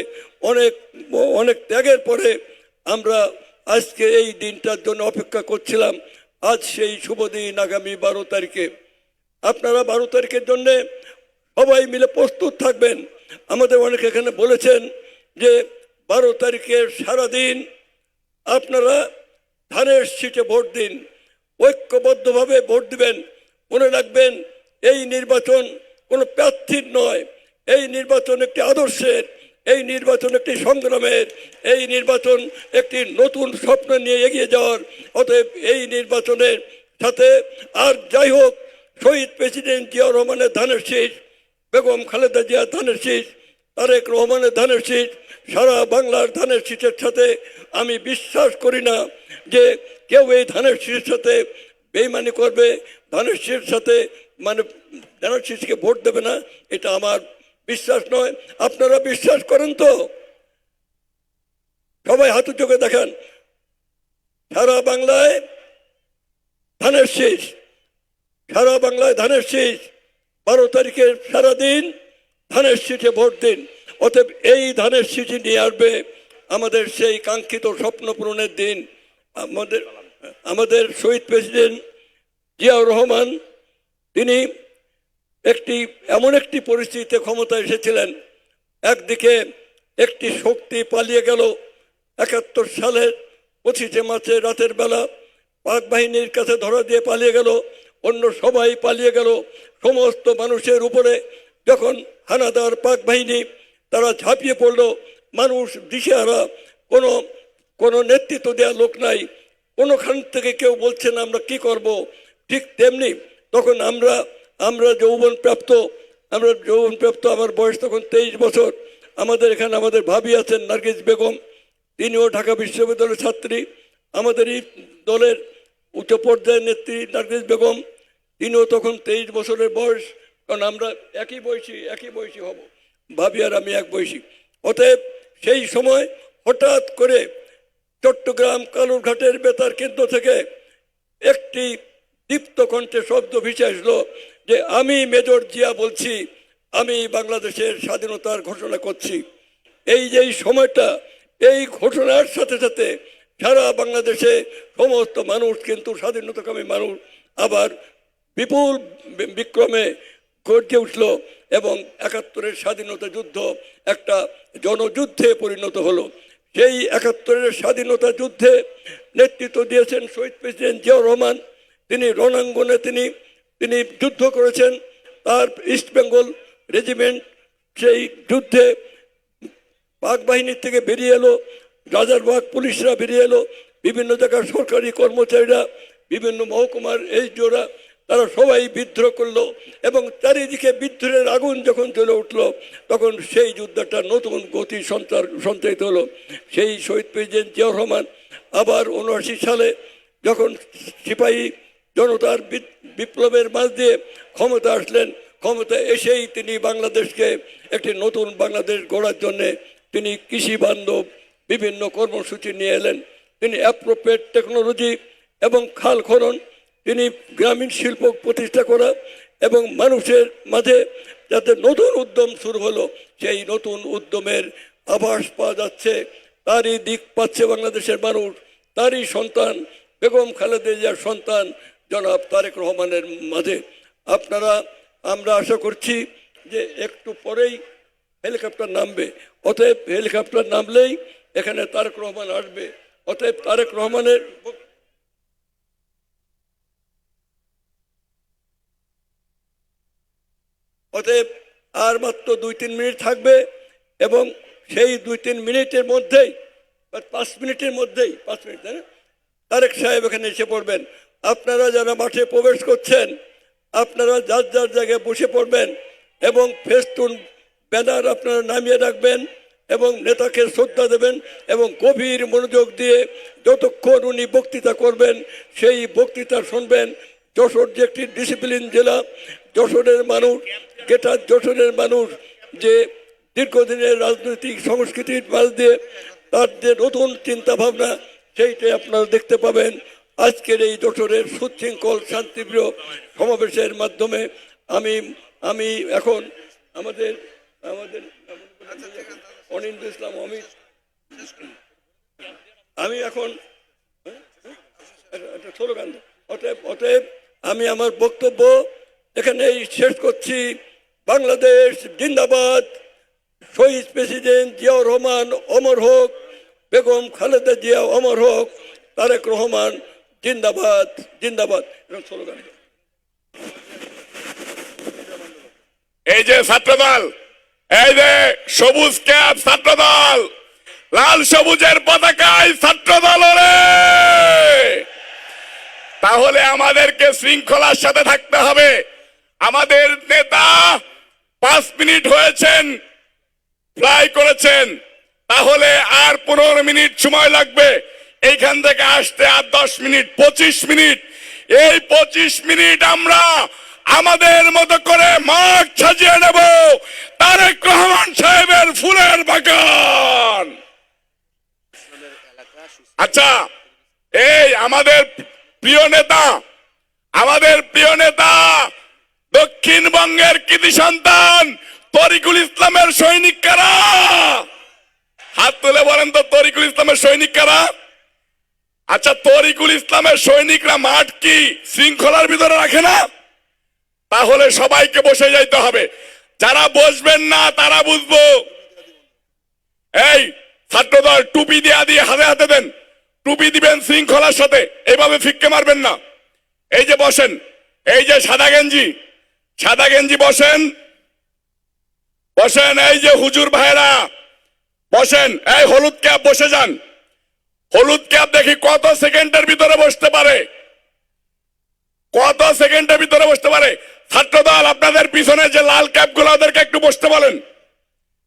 অনেক ত্যাগের পরে আমরা আজকে এই দিনটার জন্য অপেক্ষা করছিলাম। আজ সেই শুভ দিন, আগামী 12 তারিখে। আপনারা 12 তারিখের জন্যে সবাই মিলে প্রস্তুত থাকবেন। আমাদের অনেকে এখানে বলেছেন যে 12 তারিখের সারাদিন আপনারা ধানের শীষে ভোট দিন, ঐক্যবদ্ধভাবে ভোট দিবেন। মনে রাখবেন, এই নির্বাচন কোনো প্রার্থীর নয়, এই নির্বাচন একটি আদর্শের, এই নির্বাচন একটি সংগ্রামের, এই নির্বাচন একটি নতুন স্বপ্ন নিয়ে এগিয়ে যাওয়ার। অতএব এই নির্বাচনের সাথে আর যাই হোক, শহীদ প্রেসিডেন্ট জিয়াউর রহমানের ধানের শীষ, বেগম খালেদা জিয়ার ধানের শীষ, তারেক রহমানের ধানের শীষ, সারা বাংলার ধানের শীষের সাথে আমি বিশ্বাস করি না যে কেউ এই ধানের শীষের সাথে বেইমানি করবে, ধানের শীষের সাথে ধানের শীষকে ভোট দেবে না, এটা আমার বিশ্বাস নয়। আপনারা বিশ্বাস করেন তো? সবাই হাত চোখে দেখান। সারা বাংলায় ধানের শীষ, সারা বাংলায় ধানের শীষ। 12 তারিখের সারাদিন ধানের শীষে ভোট দিন। অতএব এই ধানের শীষ নিয়ে আসবে আমাদের সেই কাঙ্ক্ষিত স্বপ্ন পূরণের দিন। আমাদের শহীদ প্রেসিডেন্ট জিয়াউর রহমান, তিনি এমন একটি পরিস্থিতিতে ক্ষমতায় এসেছিলেন, একদিকে একটি শক্তি পালিয়ে গেল 71 সালের 25 মার্চে রাতের বেলা, পাক বাহিনীর কাছে ধরা দিয়ে পালিয়ে গেল, অন্য সবাই পালিয়ে গেল। সমস্ত মানুষের উপরে যখন হানাদার পাক বাহিনী তারা ঝাঁপিয়ে পড়ল, মানুষ দিশেহারা, কোনো নেতৃত্ব দেওয়ার লোক নাই, কোনোখান থেকে কেউ বলছে না আমরা কি করব। ঠিক তেমনি তখন আমরা যৌবনপ্রাপ্ত, আমার বয়স তখন 23 বছর। আমাদের এখানে আমাদের ভাবি আছেন নার্গিস বেগম, তিনিও ঢাকা বিশ্ববিদ্যালয়ের ছাত্রী। আমাদেরই দলের উচ্চ পর্যায়ের নেত্রী নার্গিস বেগম, তিনিও তখন 23 বছরের বয়স, কারণ আমরা একই বয়সী হব, ভাবি আর আমি এক বয়সী। অতএব সেই সময় হঠাৎ করে চট্টগ্রাম কালুরঘাটের বেতার কেন্দ্র থেকে একটি দীপ্ত কণ্ঠে শব্দ ভেসে আসলো যে আমি মেজর জিয়া বলছি, আমি বাংলাদেশের স্বাধীনতার ঘোষণা করছি। এই যে সময়টা, এই ঘোষণার সাথে সাথে সারা বাংলাদেশে সমস্ত মানুষ কিন্তু স্বাধীনতাকামী মানুষ আবার বিপুল বিক্রমে গর্জে উঠল এবং 71-এর স্বাধীনতা যুদ্ধ একটা জনযুদ্ধে পরিণত হলো। সেই 71-এর স্বাধীনতা যুদ্ধে নেতৃত্ব দিয়েছেন শহীদ প্রেসিডেন্ট জিয়াউর রহমান। তিনি রণাঙ্গনে তিনি যুদ্ধ করেছেন। তার ইস্ট বেঙ্গল রেজিমেন্ট সেই যুদ্ধে পাক বাহিনীর থেকে বেরিয়ে এলো, রাজারবাগ পুলিশরা বেরিয়ে এলো, বিভিন্ন জায়গার সরকারি কর্মচারীরা, বিভিন্ন মহকুমার এসডিওরা, তারা সবাই বিদ্রোহ করলো এবং চারিদিকে বিদ্রোহের আগুন যখন জ্বলে উঠলো, তখন সেই যুদ্ধটা নতুন গতি সঞ্চারিত হলো। সেই শহীদ প্রেসিডেন্ট জিয়াউর রহমান আবার 79 সালে যখন সিপাহী জনতার বিপ্লবের মাঝ দিয়ে ক্ষমতা আসলেন, ক্ষমতা এসেই তিনি বাংলাদেশকে একটি নতুন বাংলাদেশ গড়ার জন্যে তিনি কৃষি বান্ধব বিভিন্ন কর্মসূচি নিয়ে এলেন। তিনি অ্যাপ্রোপ্রিয়েট টেকনোলজি এবং খাল খনন, তিনি গ্রামীণ শিল্প প্রতিষ্ঠা করা এবং মানুষের মাঝে যাতে নতুন উদ্যম শুরু হলো, সেই নতুন উদ্যমের আভাস পাওয়া যাচ্ছে। তারই দিক পাচ্ছে বাংলাদেশের মানুষ, তারই সন্তান বেগম খালেদা জিয়ার সন্তান জনাব তারেক রহমানের মাঝে। আমরা আশা করছি যে একটু পরেই হেলিকপ্টার নামবে, অতএব হেলিকপ্টার নামলেই এখানে তারেক রহমান আসবে। অতএব তারেক রহমানের আর মাত্র 2-3 মিনিট থাকবে এবং সেই 2-3 মিনিটের মধ্যেই 5 মিনিটের মধ্যেই 5 মিনিট, তাই না? তারেক সাহেব এখানে এসে পড়বেন। আপনারা যারা মাঠে প্রবেশ করছেন, আপনারা যার যার জায়গায় বসে পড়বেন এবং ফেস্টুন ব্যানার আপনারা নামিয়ে রাখবেন এবং নেতাকে শ্রদ্ধা দেবেন এবং গভীর মনোযোগ দিয়ে যতক্ষণ উনি বক্তৃতা করবেন সেই বক্তৃতা শুনবেন। যশোর যে একটি ডিসিপ্লিন জেলা, যশোরের মানুষ, গেটার যশোরের মানুষ যে দীর্ঘদিনের রাজনৈতিক সংস্কৃতির মাঝ দিয়ে তার যে নতুন চিন্তা ভাবনা সেইটাই আপনারা দেখতে পাবেন আজকের এই যশোরের সুশৃঙ্খল শান্তিপ্রিয় সমাবেশের মাধ্যমে। আমি এখন আমাদের অনিন্দ ইসলাম অমিত, আমি এখন একটা স্লোগান, অতএব আমি আমার বক্তব্য এখানেই শেষ করছি। বাংলাদেশ জিন্দাবাদ, শহীদ প্রেসিডেন্ট জিয়াউর রহমান অমর হোক, বেগম খালেদা জিয়া অমর হোক, তারেক রহমান জিন্দাবাদ জিন্দাবাদ, এরকম স্লোগান। এই যে ছাত্রদল, এই যে সবুজ ক্যাপ ছাত্রদল, লাল সবুজের পতাকায় ছাত্রদল, তাহলে আমাদেরকে শৃঙ্খলার সাথে থাকতে হবে। আমাদের নেতা 5 মিনিট হয়েছেন ফ্লাই করেছেন, তাহলে আর 15 মিনিট সময় লাগবে এইখান থেকে আসতে, আর 10 মিনিট, 25 মিনিট। এই 25 মিনিট আমরা আমাদের মতো করে মাঠ সাজিয়ে নেব তারেক রহমান সাহেবের ফুলের বাগান। আচ্ছা, এই আমাদের প্রিয় নেতা দক্ষিণবঙ্গের কৃতি সন্তান তরিকুল ইসলামের সৈনিক কারা? হাত তুলে বলেন তো, তরিকুল ইসলামের সৈনিক কারা? আচ্ছা, তরিকুল ইসলামের সৈনিকরা মাঠ কি শৃঙ্খলার ভিতরে রাখে না? তাহলে সবাইকে বসে যাইতে হবে। যারা বসবেন না তারা বুঝবো। এই ছাত্রদল টুপি দিয়ে হাতে হাতে দেন, টুপি দিবেন শৃঙ্খলার সাথে, এইভাবে ফিক্কে মারবেন না। এই যে বসেন, এই যে সাদা গেঞ্জি বসেন, এই যে হুজুর ভাইরা বসেন, এই হলুদ ক্যাপ বসে যান। হলুদ ক্যাপ দেখি কত সেকেন্ডের ভিতরে বসতে পারে, কত সেকেন্ডের ভিতরে বসতে পারে। ছাত্রদল আপনাদের পিছনে যে লাল ক্যাপ গুলো ওদেরকে একটু বসতে বলেন।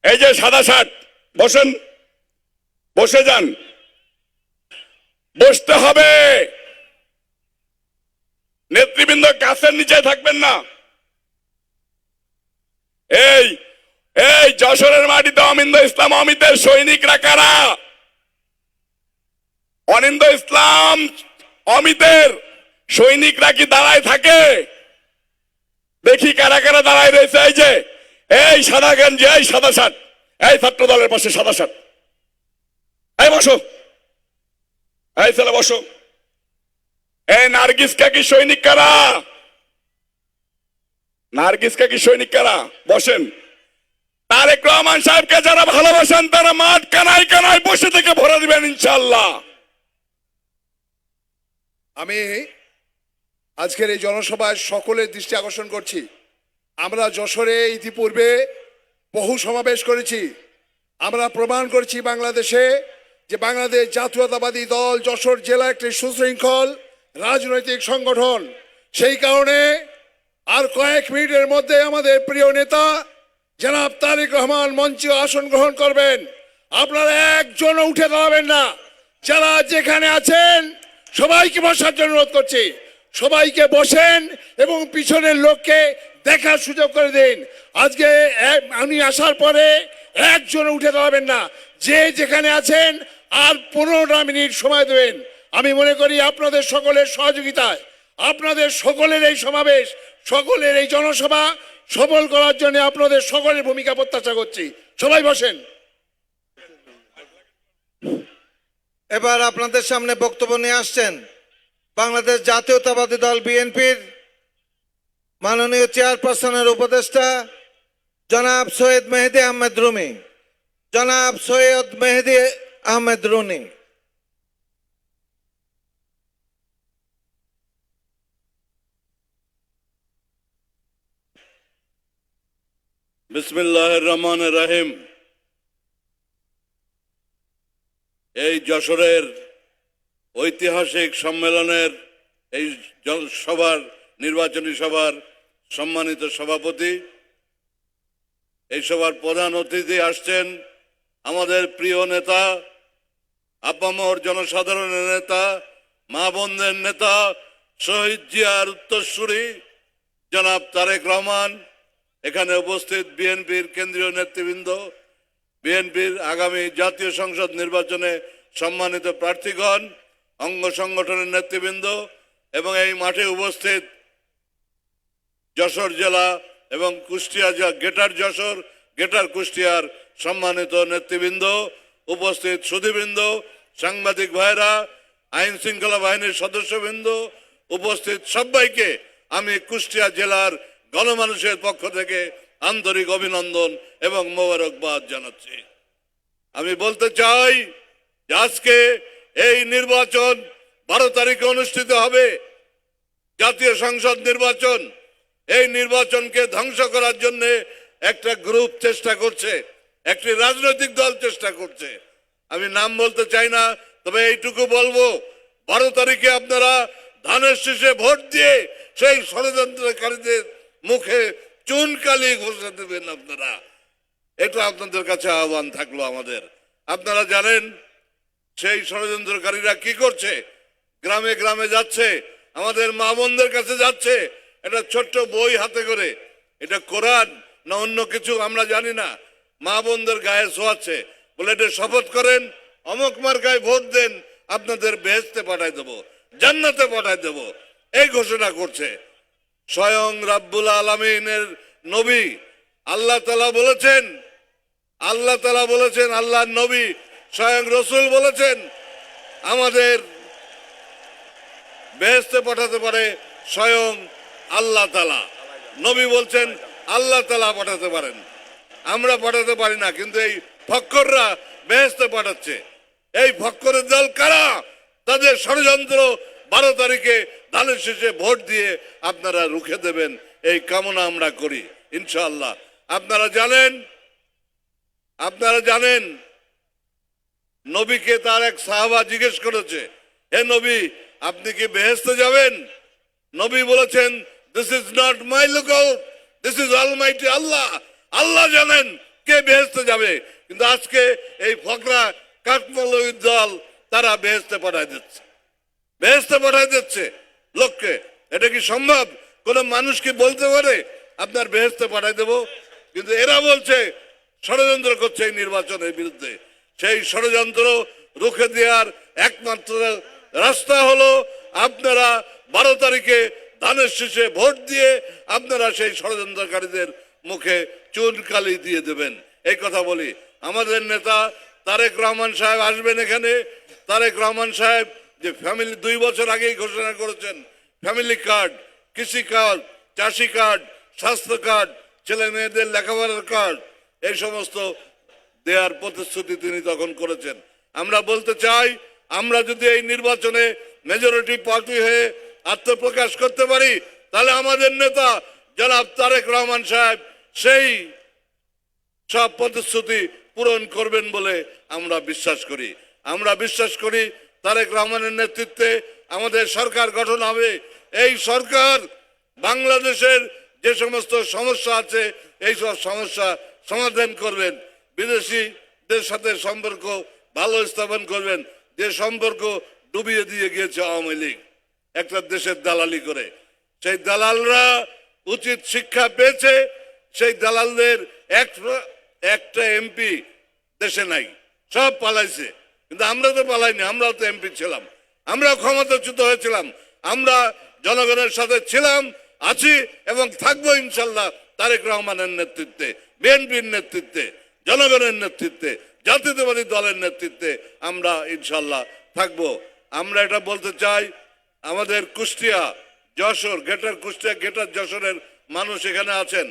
এই যে সাদা শার্ট বসেন, বসে যান, বসতে হবে। নেতৃবৃন্দ গাছের নিচে থাকবেন না। এই যশোরের মাটিতে অনিন্দ ইসলাম অমিতের সৈনিকরা কারা? অনিন্দ ইসলাম অমিতের সৈনিকরা কি দাঁড়ায় থাকে? দেখি কারা কারা দাঁড়ায় রয়েছে। এই যে এই সাদা গেঞ্জি, এই সাদা শার্ট, এই ছাত্র দলের পাশে সাদা শার্ট, এই বসো, এই ছেলে বসো। এই নার্গিস কাকি সৈনিক কারা? নার্গিস কাকি সৈনিক কারা? বসেন। তারেক রহমান সাহেবকে যারা ভালোবাসেন তারা মাঠ কানায় কানায় বসে থেকে ভরে দিবেন ইনশাআল্লাহ। আমি আজকের এই জনসভায় সকলের দৃষ্টি আকর্ষণ করছি। আমরা যশোরে ইতিপূর্বে বহু সমাবেশ করেছি। আমরা প্রমাণ করেছি বাংলাদেশে যে বাংলাদেশ জাতীয়তাবাদী দল যশোর জেলা একটি সুশৃঙ্খল রাজনৈতিক সংগঠন। সেই কারণে আর কয়েক মিনিটের মধ্যে আমাদের প্রিয় নেতা জনাব তারেক রহমান মঞ্চে আসন গ্রহণ করবেন। আপনারা একজনও উঠে দাঁড়াবেন না। যারা যেখানে আছেন সবাইকে বসার জন্য অনুরোধ করছি। সবাইকে বসেন এবং পিছনের লোককে দেখার সুযোগ করে দিন। আজকে আমি আসার পরে একজন উঠে দাঁড়াবেন না। যে যেখানে আছেন আর 15টা মিনিট সময় দেবেন। আমি মনে করি আপনাদের সকলের সহযোগিতায়, আপনাদের সকলের এই সমাবেশ, সকলের এই জনসভা সফল করার জন্য আপনাদের সকলের ভূমিকা প্রত্যাশা করছি। সবাই বসেন। এবার আপনাদের সামনে বক্তব্য নিয়ে আসছেন বাংলাদেশ জাতীয়তাবাদী দল বিএনপির মাননীয় চেয়ারপারসনের উপদেষ্টা জনাব সৈয়দ মেহেদী আহমেদ রুমি। জনাব সৈয়দ মেহেদী আহমেদ রুমি। বিসমিল্লাহির রহমানির রহিম। এই যশোরের ঐতিহাসিক সম্মেলনের এই সভার নির্বাচনী সভার সম্মানিত সভাপতি, এই সভার প্রধান অতিথি আসছেন আমাদের প্রিয় নেতা, আপামর জনসাধারণের নেতা, মা বোনদের নেতা, শহীদ জিয়ার উত্তরসূরি জনাব তারেক রহমান। এখানে উপস্থিত বিএনপির কেন্দ্রীয় নেতৃবৃন্দ, বিএনপির আগামী জাতীয় সংসদ নির্বাচনে সম্মানিত প্রার্থীগণ, অঙ্গ সংগঠনের নেতৃবৃন্দ এবং এই মাঠে উপস্থিত যশোর জেলা এবং কুষ্টিয়া গেটার যশোর, গেটার কুষ্টিয়ার সম্মানিত নেতৃবৃন্দ, উপস্থিত সুধীবৃন্দ, সাংবাদিক ভাইরা, আইন শৃঙ্খলা বাহিনীর সদস্যবৃন্দ, উপস্থিত সবাইকে আমি কুষ্টিয়া জেলার গণমানুষের পক্ষ থেকে আন্তরিক অভিনন্দন এবং মোবারকবাদ জানাচ্ছি। আমি বলতে চাই যে আজকে এই নির্বাচন 12 তারিখে অনুষ্ঠিত হবে, জাতীয় সংসদ নির্বাচন। এই নির্বাচনকে ধ্বংস করার জন্য একটা গ্রুপ চেষ্টা করছে, একটি রাজনৈতিক দল চেষ্টা করছে। আমি নাম বলতে চাই না, তবে এইটুকু বলবো, 12 তারিখে আপনারা ধানের শীষে ভোট দিয়ে সেই ষড়যন্ত্রকারীদের মুখে চুনকালি ঘষে দেবেন আপনারা। এটা আপনাদের কাছে আহ্বান থাকলো আমাদের। আপনারা জানেন সেই ষড়যন্ত্রকারীরা কি করছে, গ্রামে গ্রামে যাচ্ছে, আমাদের মা বোনদের কাছে যাচ্ছে, একটা ছোট্ট বই হাতে করে, এটা কোরআন না অন্য কিছু আমরা জানি না, মা বোনদের গায়ে ছোঁয়াচ্ছে, বলে এটা শপথ করেন, অমুক মার্কায় ভোট দেন, আপনাদের বেহেশতে পাঠায় দেবো, জান্নাতে পাঠায় দেবো, এই ঘোষণা করছে। স্বয়ং রাব্বুল আলামিনের নবী আল্লাহ তাআলা বলেছেন, আল্লাহর নবী স্বয়ং রসুল বলেছেন আমাদের বেহেশতে পাঠাতে পারে স্বয়ং আল্লাহ তাআলা। নবী বলছেন আল্লাহ তাআলা পাঠাতে পারেন, আমরা পাঠাতে পারি না। কিন্তু এই ফক্কররা বেহেশতে পাঠাচ্ছে। এই ফক্করের দল কারা? তাদের ষড়যন্ত্র 12 তারিখে ধানের শীষে ভোট দিয়ে আপনারা রুখে দেবেন, এই কামনা আমরা করি ইনশাআল্লাহ। আপনারা জানেন নবীকে তার এক সাহাবা জিজ্ঞেস করেছে, হে নবী আপনি কি বেহেশতে যাবেন? নবী বলেছেন, this is not my lookout, this is almighty Allah. আল্লাহ জানেন কে বেহেশতে যাবে। কিন্তু আজকে এই ফকরা কাঠমালুর দল তারা বেহেশতে পাঠায় দিচ্ছে লোককে। এটা কি সম্ভব? কোন মানুষ কি বলতে পারে আপনার বেহেশতে পাঠায় দেব? কিন্তু এরা বলছে ষড়যন্ত্র করছে এই নির্বাচনের বিরুদ্ধে। সেই ষড়যন্ত্র রুখে দেওয়ার একমাত্র রাস্তা হলো আপনারা 12 তারিখে ধানের শীষে ভোট দিয়ে আপনারা সেই ষড়যন্ত্রকারীদের মুখে চুনকালি দিয়ে দেবেন। এই কথা বলি। আমাদের নেতা তারেক রহমান সাহেব আসবেন এখানে। তারেক রহমান সাহেব যে ফ্যামিলি 2 বছর আগেই ঘোষণা করেছেন, ফ্যামিলি কার্ড, কৃষি কার্ড, চাষি কার্ড, স্বাস্থ্য কার্ড, ছেলে মেয়েদের লেখাপড়ার কার্ড, এই সমস্ত দেওয়ার প্রতিশ্রুতি তিনি তখন করেছেন। আমরা বলতে চাই, আমরা যদি এই নির্বাচনে মেজরিটি পার্টি হয়ে আত্মপ্রকাশ করতে পারি, তাহলে আমাদের নেতা জনাব তারেক রহমান সাহেব সেই সব প্রতিশ্রুতি পূরণ করবেন বলে আমরা বিশ্বাস করি। আমরা বিশ্বাস করি তারেক রহমানের নেতৃত্বে আমাদের সরকার গঠন হবে। এই সরকার বাংলাদেশের যে সমস্ত সমস্যা আছে এই সব সমস্যা সমাধান করবেন, বিদেশিদের সাথে সম্পর্ক ভালো স্থাপন করবেন। যে সম্পর্ক ডুবিয়ে দিয়ে গিয়েছে আওয়ামী লীগ একটা দেশের দালালি করে, সেই দালালরা উচিত শিক্ষা পেয়েছে। সেই দালালদের একটা এমপি দেশে নাই, সব পালাইছে। কিন্তু আমরা তো পালাইনি, আমরাও তো এমপি ছিলাম, আমরাও ক্ষমতাচ্যুত হয়েছিলাম। আমরা জনগণের সাথে ছিলাম, আছি এবং থাকবো ইনশাল্লাহ তারেক রহমানের নেতৃত্বে, বিএনপির নেতৃত্বে, জনগণের নেতৃত্বে, জাতীয়তাবাদী দলের নেতৃত্বে আমরা ইনশাল্লাহ থাকবো। আমরা এটা বলতে চাই, আমাদের কুষ্টিয়া, যশোর, গেটার কুষ্টিয়া, গেটার যশোরের মানুষ এখানে আছেন।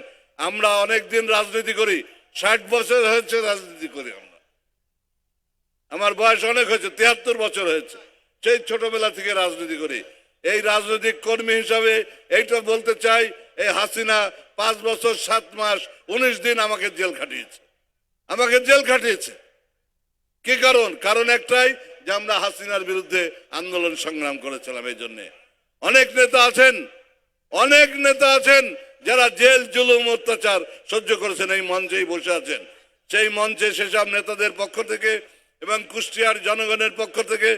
আমরা অনেক দিন রাজনীতি করি, 60 বছর হয়েছে রাজনীতি করি। আমার বয়স অনেক হয়েছে, 73 বছর হয়েছে। সেই ছোটবেলা থেকে রাজনীতি করি। এই রাজনৈতিক কর্মী হিসাবে এইটা বলতে চাই, এই হাসিনা 5 বছর 7 মাস 19 দিন আমাকে জেল খাটিয়েছে। কি কারণ? কারণ একটাই, যে আমরা হাসিনার বিরুদ্ধে আন্দোলন সংগ্রাম করেছিলাম। এই জন্যে অনেক নেতা আছেন যারা জেল জুলুম অত্যাচার সহ্য করেছেন, এই মঞ্চেই বসে আছেন। সেই মঞ্চে সেসব নেতাদের পক্ষ থেকে এবং কুষ্টিয়ার জনগণের পক্ষ থেকে,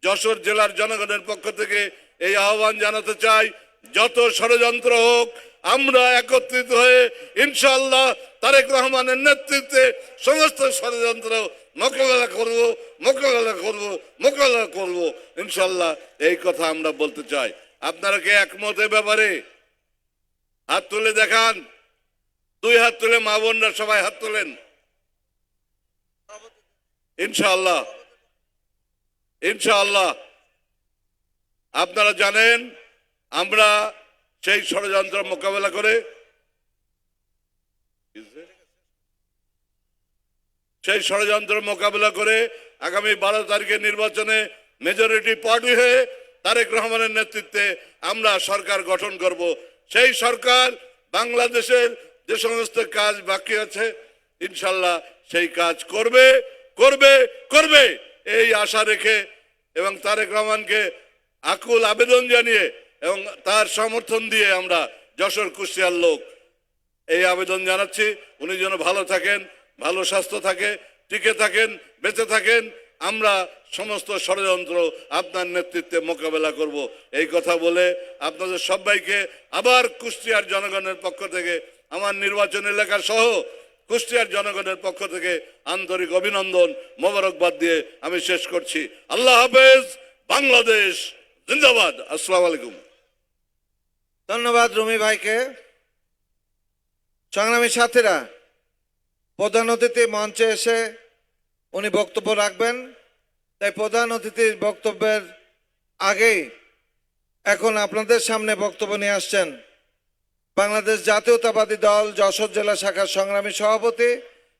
যশোর জেলার জনগণের পক্ষ থেকে এই আহ্বান জানাতে চাই, যত ষড়যন্ত্র হোক আমরা একত্রিত হয়ে ইনশাআল্লাহ তারেক রহমানের নেতৃত্বে সমস্ত ষড়যন্ত্র মোকাবেলা করব ইনশাআল্লাহ। এই কথা আমরা বলতে চাই। আপনারা কি একমত এ ব্যাপারে? হাত তুলে দেখান, 2 হাত তুলে, মা বোনরা সবাই হাত তোলেন। ইনশাআল্লাহ আপনারা জানেন আমরা সেই ষড়যন্ত্র মোকাবেলা করে আগামী 12 তারিখের নির্বাচনে মেজরিটি পার্টি হয়ে তারেক রহমানের নেতৃত্বে আমরা সরকার গঠন করব। সেই সরকার বাংলাদেশের যে সমস্ত কাজ বাকি আছে ইনশাআল্লাহ সেই কাজ করবে এই আশা রেখে এবং তারেক রহমানকে আকুল আবেদন জানিয়ে এবং তার সমর্থন দিয়ে আমরা যশোর কুষ্টিয়ার লোক এই আবেদন জানাচ্ছি, উনি যেন ভালো থাকেন, ভালো স্বাস্থ্য থাকে, টিকে থাকেন, বেঁচে থাকেন। আমরা সমস্ত ষড়যন্ত্র আপনার নেতৃত্বে মোকাবেলা করব। এই কথা বলে আপনাদের সবাইকে আবার কুষ্টিয়ার জনগণের পক্ষ থেকে, আমার নির্বাচন এলাকা সহ কুষ্টিয়ার জনগণের পক্ষ থেকে আন্তরিক অভিনন্দন, মোবারকবাদ দিয়ে আমি শেষ করছি। আল্লাহ হাফেজ। বাংলাদেশ জিন্দাবাদ। আসসালামু আলাইকুম। ধন্যবাদ রুমি ভাইকে। সংগ্রামী সাথীরা, প্রধান অতিথি মঞ্চে এসে উনি বক্তব্য রাখবেন, তাই প্রধান অতিথির বক্তব্যের আগেই এখন আপনাদের সামনে বক্তব্য নিয়ে আসছেন বাংলাদেশ জাতীয়তাবাদী দল যশোর জেলা শাখার সংগ্রামী সভাপতি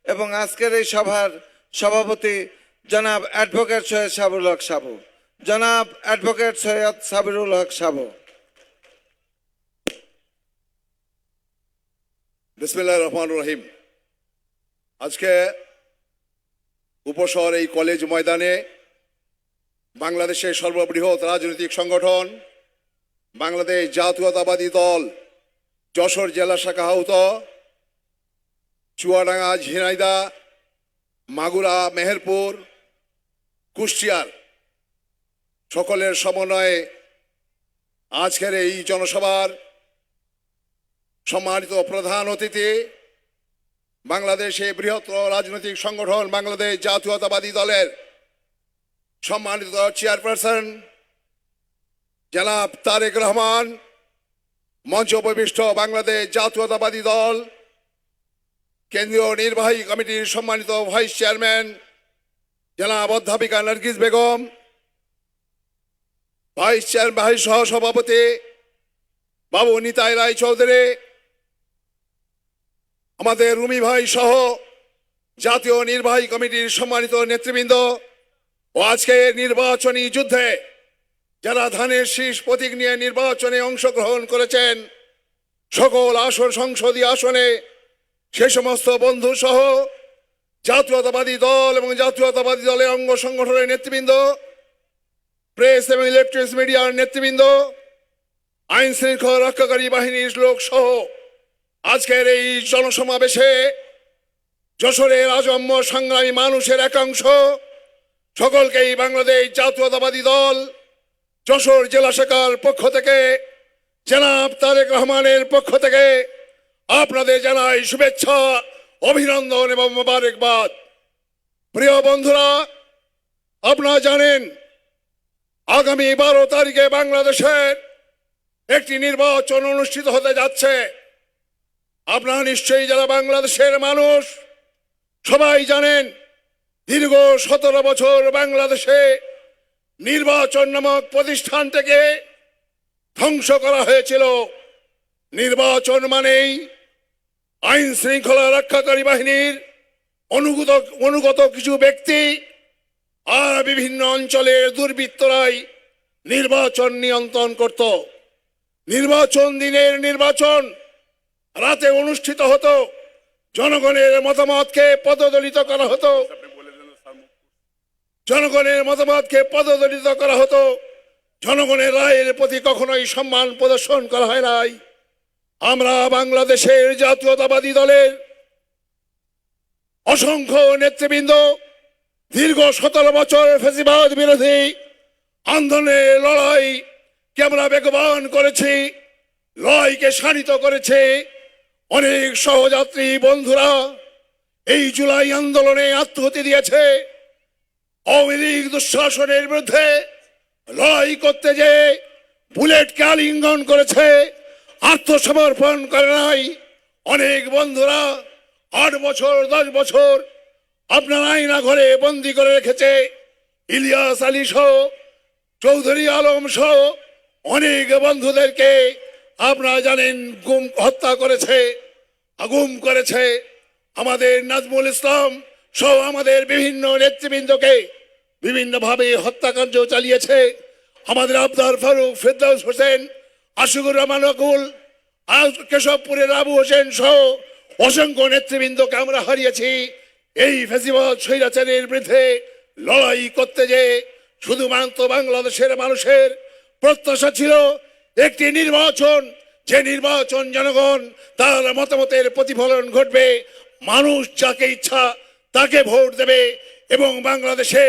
এবং আজকের এই সভার সভাপতি জনাব অ্যাডভোকেট সৈয়দ সাবিরুল হক সাবু। জনাব অ্যাডভোকেট সৈয়দ সাবিরুল হক সাবু। বিসমিল্লাহির রহমানির রহিম। আজকে উপশহর এই কলেজ ময়দানে বাংলাদেশের সর্ববৃহৎ রাজনৈতিক সংগঠন বাংলাদেশ জাতীয়তাবাদী দল যশোর জেলা শাখা আহত, চুয়াডাঙ্গা, ঝিনাইদহ, মাগুরা, মেহেরপুর, কুষ্টিয়ার সকলের সমন্বয়ে আজকের এই জনসভার সম্মানিত প্রধান অতিথি, বাংলাদেশে বৃহত্তর রাজনৈতিক সংগঠন বাংলাদেশ জাতীয়তাবাদী দলের সম্মানিত চেয়ারপারসন জনাব তারেক রহমান, মঞ্চ উপবিষ্ট বাংলাদেশ জাতীয়তাবাদী দল কেন্দ্রীয় নির্বাহী কমিটির সম্মানিত ভাইস চেয়ারম্যান জনাব অধ্যাপিকা নার্গিস বেগম, ভাইস সহ সভাপতি বাবু নিতাই রায় চৌধুরী, আমাদের রুমি ভাই সহ জাতীয় নির্বাহী কমিটির সম্মানিত নেতৃবৃন্দ ও আজকে নির্বাচনী যুদ্ধে যারা ধানের শীষ প্রতীক নিয়ে নির্বাচনে অংশগ্রহণ করেছেন, সকল সংসদীয় আসনে সে সমস্ত বন্ধু সহ জাতীয়তাবাদী দল এবং জাতীয়তাবাদী দলের অঙ্গ সংগঠনের নেতৃবৃন্দ, প্রেস এবং ইলেকট্রনিক্স মিডিয়ার নেতৃবৃন্দ, আইন শৃঙ্খলা রক্ষাকারী বাহিনীর লোক সহ আজকের এই জনসমাবেশে যশোরের আজম্য সংগ্রামী মানুষের একাংশ সকলকেই বাংলাদেশ জাতীয়তাবাদী দল যশোর জেলা শাখার পক্ষ থেকে, জনাব তারেক রহমানের পক্ষ থেকে আপনাদের জানাই শুভেচ্ছা, অভিনন্দন এবং মোবারকবাদ। প্রিয় বন্ধুরা, আপনারা জানেন আগামী 12 তারিখে বাংলাদেশের একটি নির্বাচন অনুষ্ঠিত হতে যাচ্ছে। আপনারা নিশ্চয়ই যারা বাংলাদেশের মানুষ সবাই জানেন দীর্ঘ 17 বছর বাংলাদেশে নির্বাচন নামক প্রতিষ্ঠানটাকে ধ্বংস করা হয়েছিল। নির্বাচন মানেই আইন শৃঙ্খলা রক্ষাকারী বাহিনীর অনুগত কিছু ব্যক্তি আর বিভিন্ন অঞ্চলের দুর্বৃত্তরাই নির্বাচন নিয়ন্ত্রণ করত। নির্বাচন দিনের নির্বাচন রাতে অনুষ্ঠিত হতো, জনগণের মতামতকে পদদলিত করা হতো। জনগণের মতামতকে পদদলিত করা হতো, জনগণের রায়ের প্রতি কখনোই সম্মান প্রদর্শন করা হয় নাই। আমরা বাংলাদেশের জাতীয়তাবাদী দলের অসংখ্য নেতৃবৃন্দ দীর্ঘ 17 বছর ফ্যাসিবাদ বিরোধী আন্দোলনের লড়াইকে আমরা বেগবান করেছি, লড়াইকে শানিত করেছে। অনেক সহযাত্রী বন্ধুরা এই জুলাই আন্দোলনে আত্মহতি দিয়েছে। আওয়ামী লীগ দুঃশাসনের বিরুদ্ধে লড়াই করতে যে বুলেটকে আলিঙ্গন করেছে, আত্মসমর্পণ করে নাই। অনেক বন্ধুরা 8 বছর 10 বছর আপনার আয়না ঘরে বন্দি করে রেখেছে। ইলিয়াস আলী সহ, চৌধুরী আলম সহ অনেক বন্ধুদেরকে আপনারা জানেন হত্যা করেছে, গুম করেছে। আমাদের নাজমুল ইসলাম সহ আমাদের বিভিন্ন নেতৃবৃন্দকে বিভিন্নভাবে হত্যাকাণ্ড চালিয়েছে। আমাদের আবদার ফারুক, ফেরদৌস হোসেন, আশিকুর রহমান আকুল, কেশবপুরের আবু হোসেন সহ অসংখ্য নেতৃবৃন্দকে আমরা হারিয়েছি। এই ফ্যাসিবাদ স্বৈরাচারের বিরুদ্ধে লড়াই করতে যে শুধুমাত্র বাংলাদেশের মানুষের প্রত্যাশা ছিল একটি নির্বাচন, যে নির্বাচন জনগণ তার মতামতের প্রতিফলন ঘটবে, মানুষ যাকে ইচ্ছা তাকে ভোট দেবে এবং বাংলাদেশে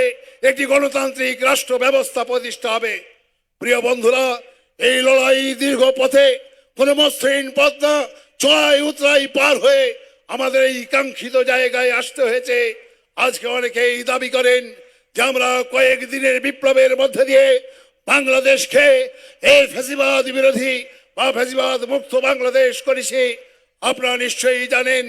একটি গণতান্ত্রিক রাষ্ট্র ব্যবস্থা প্রতিষ্ঠা হবে। প্রিয় বন্ধুরা, এই লড়াই দীর্ঘ পথে কোনো মসৃণ পথ না, চড়াই উতরাই পার হয়ে আমাদের এই কাঙ্ক্ষিত জায়গায় আসতে হয়েছে। আজকে অনেকেই দাবি করেন যে আমরা কয়েকদিনের বিপ্লবের মধ্যে দিয়ে বাংলাদেশকে এই ফ্যাসিবাদ বিরোধী বা ফ্যাসিবাদ মুক্ত বাংলাদেশ করেছি। আপনারা নিশ্চয়ই জানেন